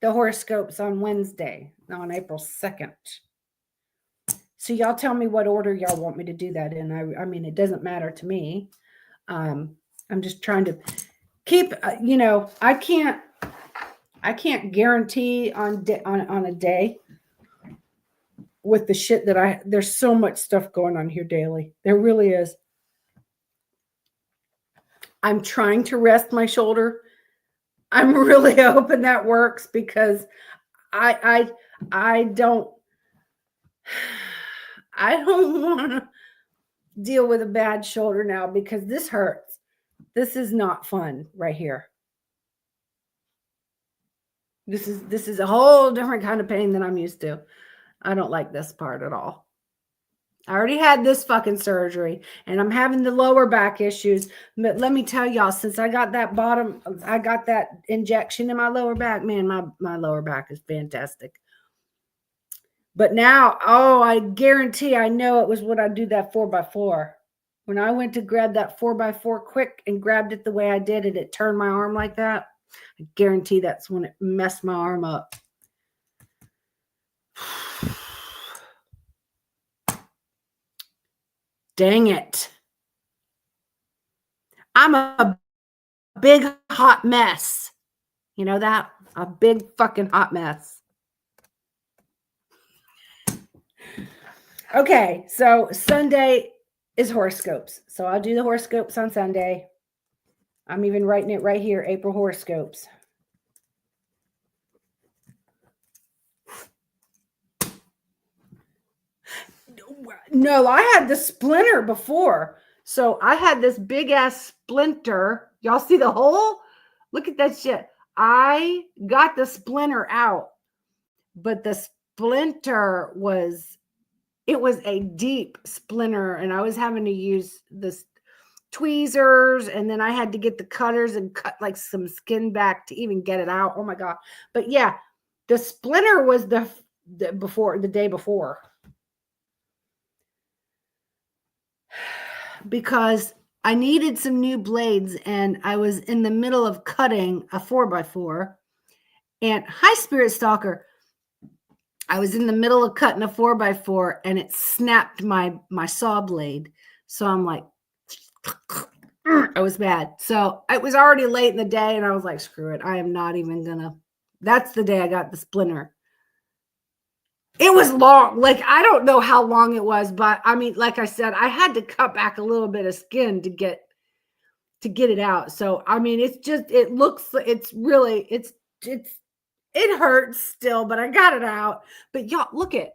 the horoscopes on Wednesday, on April 2nd. So y'all tell me what order y'all want me to do that in. I mean, it doesn't matter to me. I'm just trying to keep, I can't guarantee on a day with the shit that there's so much stuff going on here daily. There really is. I'm trying to rest my shoulder. I'm really hoping that works, because I don't want to deal with a bad shoulder now, because this hurts. This is not fun right here. This is a whole different kind of pain than I'm used to. I don't like this part at all. I already had this fucking surgery and I'm having the lower back issues. But let me tell y'all, since I got that injection in my lower back, man, my lower back is fantastic. But now, I guarantee I know it was when I do that 4x4. When I went to grab that 4x4 quick and grabbed it the way I did it, it turned my arm like that. I guarantee that's when it messed my arm up. Dang it. I'm a big hot mess. You know that? A big fucking hot mess. Okay, so Sunday is horoscopes. So I'll do the horoscopes on Sunday. I'm even writing it right here, April horoscopes. No, I had the splinter before. So I had this big ass splinter. Y'all see the hole? Look at that shit. I got the splinter out, but the splinter was a deep splinter, and I was having to use this tweezers, and then I had to get the cutters and cut like some skin back to even get it out. Oh my God. But yeah, the splinter was the day before. Because I needed some new blades and I was in the middle of cutting a 4x4. And hi, Spirit Stalker. I was in the middle of cutting a 4x4 and it snapped my saw blade. So I'm like, I was bad. So it was already late in the day and I was like, screw it. I am not even gonna. That's the day I got the splinter. It was long. Like, I don't know how long it was, but I mean, like I said, I had to cut back a little bit of skin to get it out. So, I mean, it hurts still, but I got it out. But y'all, look at,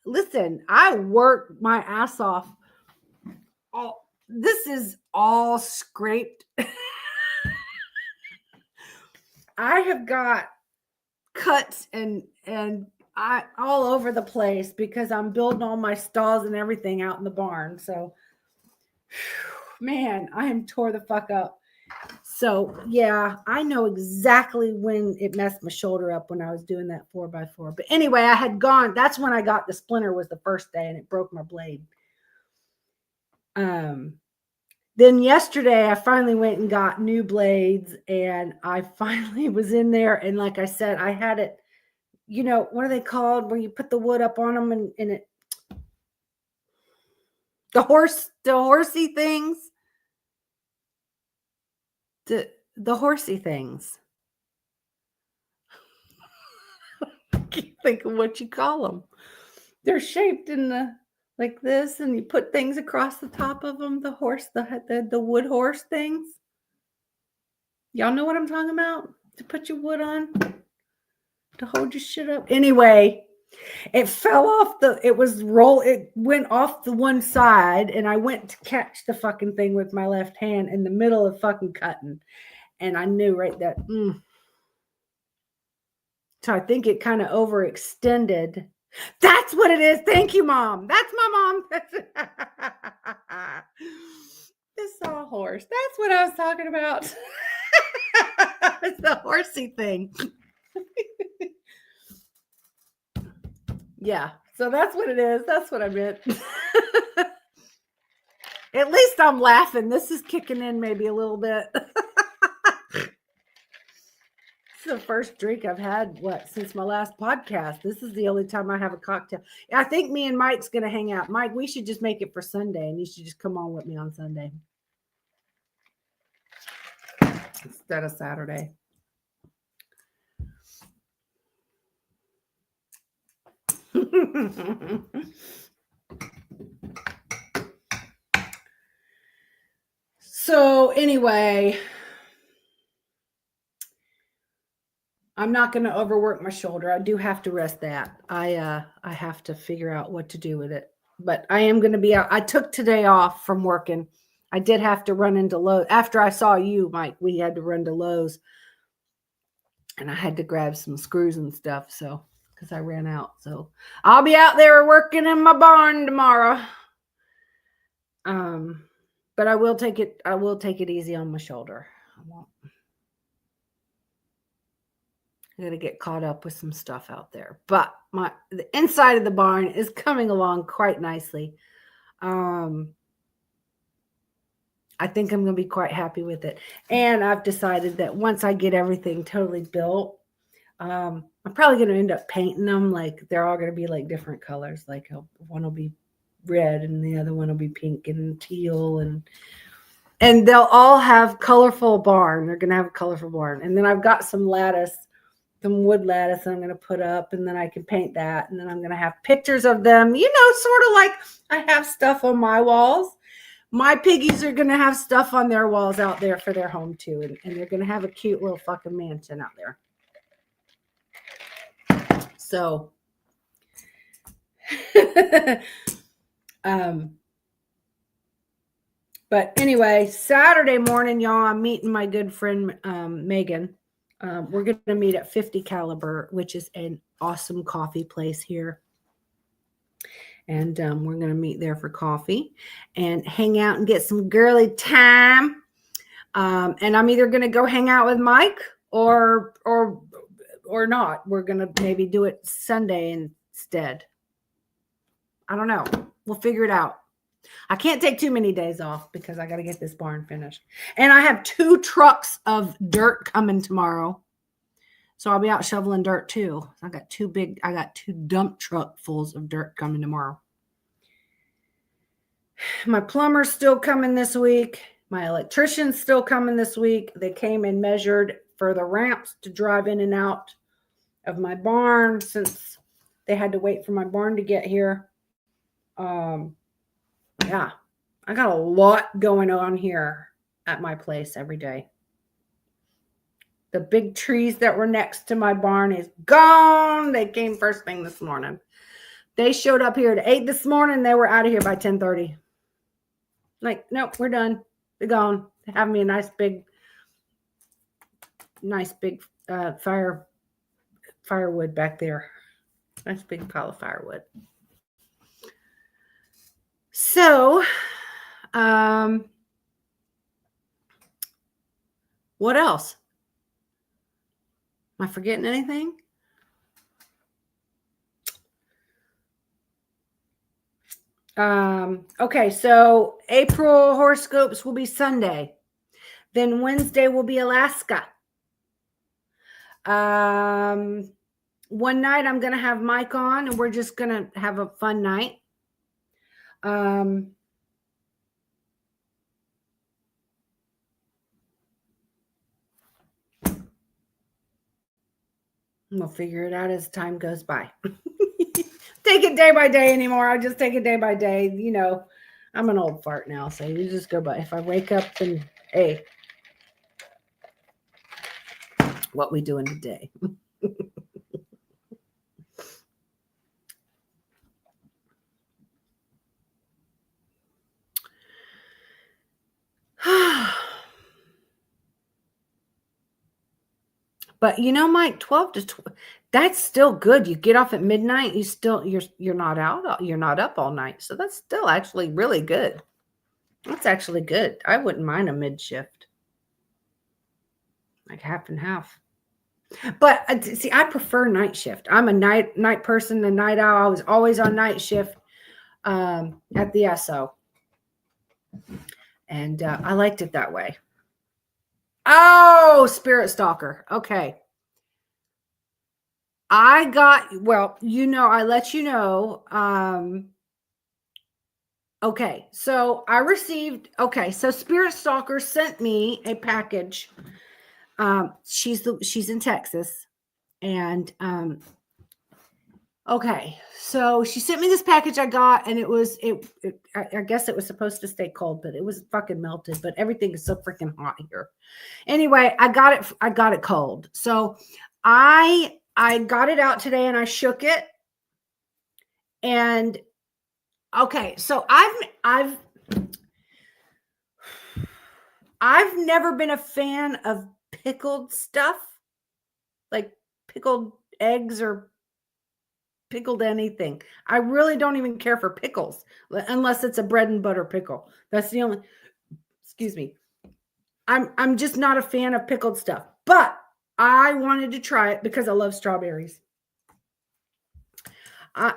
listen, I worked my ass off. This is all scraped. I have got cuts and I all over the place because I'm building all my stalls and everything out in the barn. So, man, I am tore the fuck up. So yeah, I know exactly when it messed my shoulder up when I was doing that 4x4. But anyway, that's when I got the splinter, was the first day, and it broke my blade. Then yesterday I finally went and got new blades, and I finally was in there. And like I said, I had it, you know, what are they called? Where you put the wood up on them and it, the horsey things, the horsey things. I can't think of what you call them. They're shaped in like this, and you put things across the top of them. The wood horse things. Y'all know what I'm talking about? To put your wood on, to hold your shit up. Anyway, it fell off it went off the one side, and I went to catch the fucking thing with my left hand in the middle of fucking cutting. And I knew right that. So I think it kind of overextended. That's what it is. Thank you, Mom. That's my mom. This sawhorse. That's what I was talking about. It's the horsey thing. Yeah. So that's what it is. That's what I meant. At least I'm laughing. This is kicking in maybe a little bit. This is the first drink I've had, since my last podcast. This is the only time I have a cocktail. I think me and Mike's going to hang out. Mike, we should just make it for Sunday, and you should just come on with me on Sunday instead of Saturday. So anyway, I'm not going to overwork my shoulder. I do have to rest that. I have to figure out what to do with it. But I am going to be out. I took today off from working. I did have to run into Lowe's. After I saw you, Mike, we had to run to Lowe's. And I had to grab some screws and stuff. So, because I ran out. So I'll be out there working in my barn tomorrow. But I will take it easy on my shoulder. I gotta get caught up with some stuff out there. But the inside of the barn is coming along quite nicely. I think I'm gonna be quite happy with it. And I've decided that once I get everything totally built, I'm probably gonna end up painting them. Like they're all gonna be like different colors. Like one will be red and the other one will be pink and teal, and they'll all have colorful barn. They're gonna have a colorful barn. And then I've got some lattice, some wood lattice I'm gonna put up, and then I can paint that. And then I'm gonna have pictures of them, sort of like I have stuff on my walls. My piggies are gonna have stuff on their walls out there for their home too, and they're gonna have a cute little fucking mansion out there. So but anyway, Saturday morning, y'all, I'm meeting my good friend Megan. We're gonna meet at 50 Caliber, which is an awesome coffee place here. And we're going to meet there for coffee and hang out and get some girly time. And I'm either going to go hang out with Mike or not. We're going to maybe do it Sunday instead. I don't know. We'll figure it out. I can't take too many days off because I got to get this barn finished. And I have 2 trucks of dirt coming tomorrow. So I'll be out shoveling dirt too. I got 2 dump truck fulls of dirt coming tomorrow. My plumber's still coming this week. My electrician's still coming this week. They came and measured for the ramps to drive in and out of my barn since they had to wait for my barn to get here. Yeah, I got a lot going on here at my place every day. The big trees that were next to my barn is gone. They came first thing this morning. They showed up here at 8 this morning. They were out of here by 10:30. Like, nope, we're done. They're gone. They have me a nice big firewood back there. Nice big pile of firewood. So, what else? Am I forgetting anything? Okay, so April horoscopes will be Sunday. Then Wednesday will be Alaska. One night I'm going to have Mike on and we're just going to have a fun night. We'll figure it out as time goes by. Take it day by day anymore. I just take it day by day. I'm an old fart now, so you just go by. If I wake up and, hey, what we doing today? But Mike, 12 to 12, that's still good. You get off at midnight, you're not out, you're not up all night. So that's still actually really good. That's actually good. I wouldn't mind a mid shift. Like half and half. But see, I prefer night shift. I'm a night person, a night owl. I was always on night shift at the SO. And I liked it that way. Oh, Spirit Stalker. Okay. I let you know. Okay. So so Spirit Stalker sent me a package. She's in Texas. And okay. So she sent me this package I got, and I guess it was supposed to stay cold, but it was fucking melted. But everything is so freaking hot here. Anyway, I got it cold. So I got it out today and I shook it. And okay, so I've never been a fan of pickled stuff, like pickled eggs or pickled anything. I really don't even care for pickles unless it's a bread and butter pickle. That's the only, excuse me. I'm just not a fan of pickled stuff. But I wanted to try it because I love strawberries. I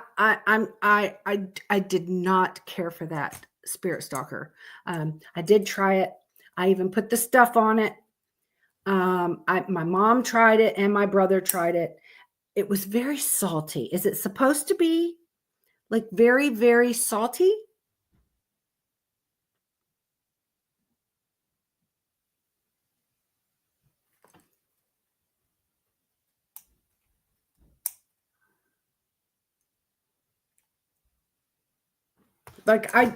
did not care for that Spirit Stalker. I did try it. I even put the stuff on it. My mom tried it and my brother tried it. It was very salty. Is it supposed to be like very, very salty? Like I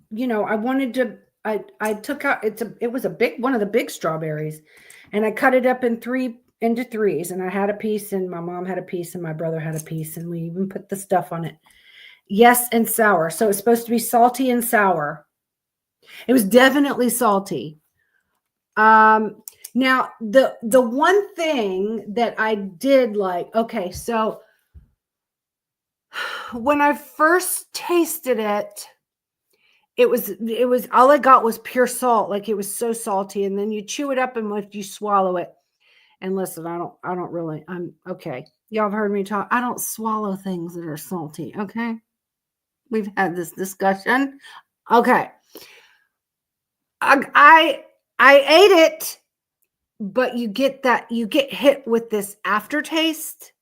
wanted to, I took out, it was a big, one of the big strawberries, and I cut it up into threes, and I had a piece and my mom had a piece and my brother had a piece, and we even put the stuff on it. Yes, and sour. So it's supposed to be salty and sour. It was definitely salty. Now the one thing that I did like, okay, so when I first tasted it, it was all I got was pure salt. Like it was so salty, and then you chew it up and when you swallow it. And listen, I don't really, I'm okay. Y'all have heard me talk. I don't swallow things that are salty. Okay. We've had this discussion. Okay. I ate it, but you get hit with this aftertaste,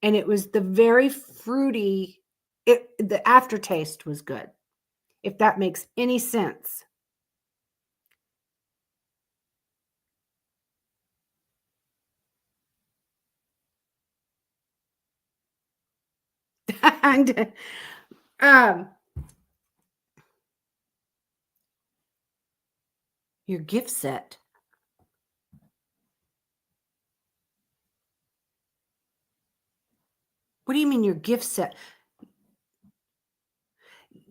and it was the very fruity, the aftertaste was good, if that makes any sense. And um your gift set. What do you mean your gift set?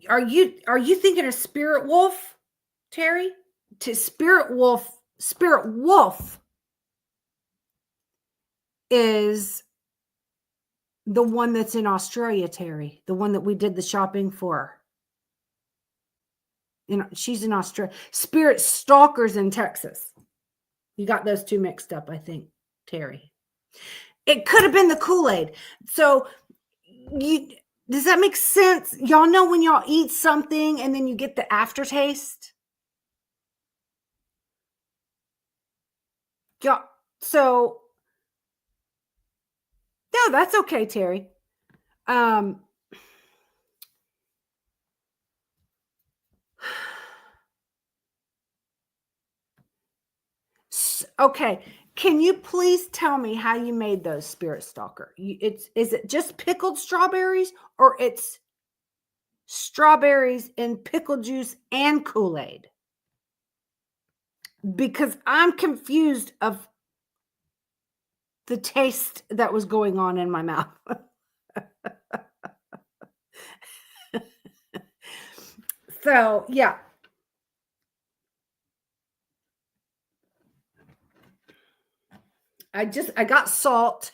Are you thinking of Spirit Wolf, Terry? To Spirit Wolf is the one that's in Australia, Terry, the one that we did the shopping for. You know, she's in Australia. Spirit Stalker's in Texas. You got those two mixed up, I think, Terry. It could have been the Kool-Aid. So you does that make sense? Y'all know when y'all eat something and then you get the aftertaste? Yeah. So no, that's okay, Terry. Um okay. Can you please tell me how you made those Spirit Stalker? Is it just pickled strawberries, or it's strawberries and pickle juice and Kool-Aid? Because I'm confused of the taste that was going on in my mouth. So, yeah. I got salt,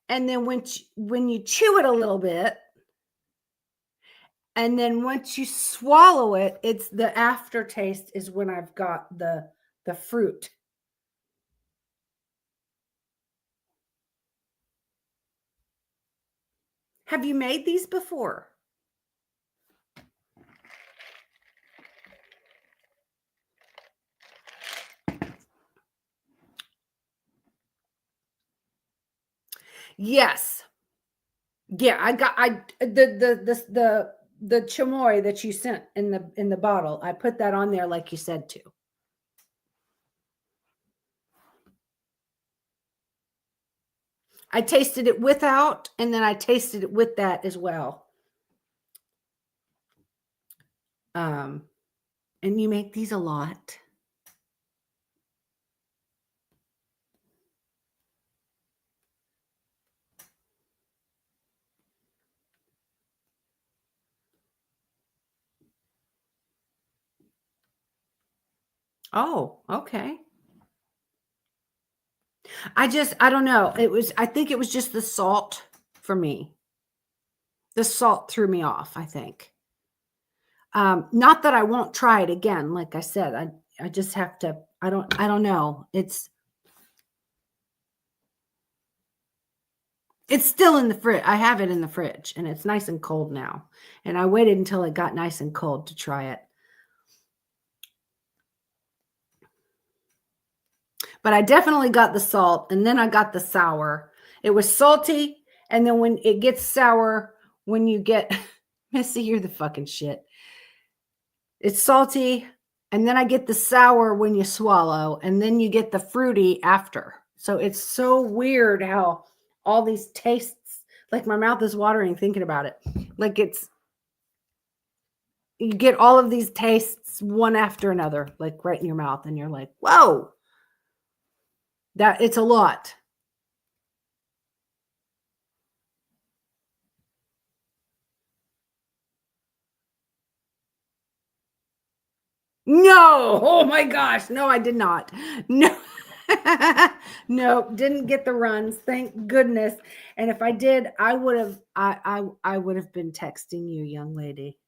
and then when you chew it a little bit, and then once you swallow it, it's the aftertaste is when I've got the fruit. Have you made these before? Yes. Yeah, I the chamoy that you sent in the bottle. I put that on there like you said to. I tasted it without, and then I tasted it with that as well. And you make these a lot. Oh, okay. I don't know. I think it was just the salt. for me. The salt threw me off, I think. Not that I won't try it again. Like I said, I just have to, I don't know. It's still in the fridge. I have it in the fridge and it's nice and cold now. And I waited until it got nice and cold to try it. But I definitely got the salt and then I got the sour. It was salty. And then when it gets sour, when you get, Missy, you're the fucking shit. It's salty. And then I get the sour when you swallow. And then you get the fruity after. So it's so weird how all these tastes, like my mouth is watering thinking about it. Like you get all of these tastes one after another, like right in your mouth. And you're like, whoa, that it's a lot. No. Oh my gosh. No, I did not. No. No, didn't get the runs. Thank goodness. And if I did, I would have I would have been texting you, young lady.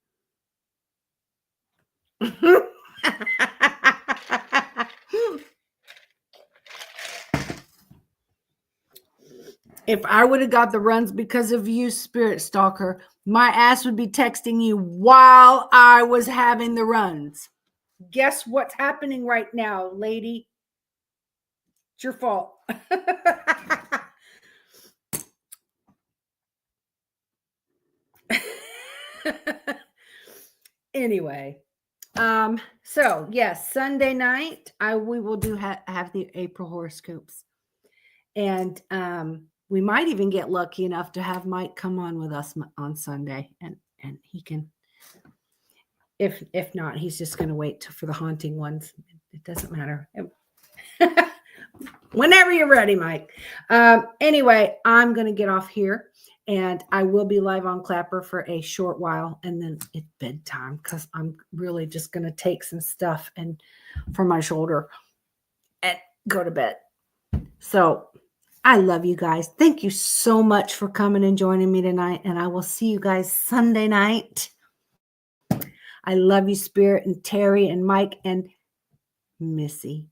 If I would have got the runs because of you, Spirit Stalker, my ass would be texting you while I was having the runs. Guess what's happening right now, lady? It's your fault. Anyway, so yes, Sunday night we will do have the April horoscopes, and we might even get lucky enough to have Mike come on with us on Sunday, and he can. If not, he's just going to wait for the haunting ones. It doesn't matter. Whenever you're ready, Mike. Anyway, I'm going to get off here. And I will be live on Clapper for a short while. And then it's bedtime because I'm really just going to take some stuff and for my shoulder and go to bed. So I love you guys. Thank you so much for coming and joining me tonight. And I will see you guys Sunday night. I love you, Spirit, and Terry and Mike and Missy.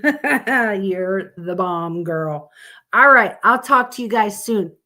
You're the bomb, girl. All right. I'll talk to you guys soon.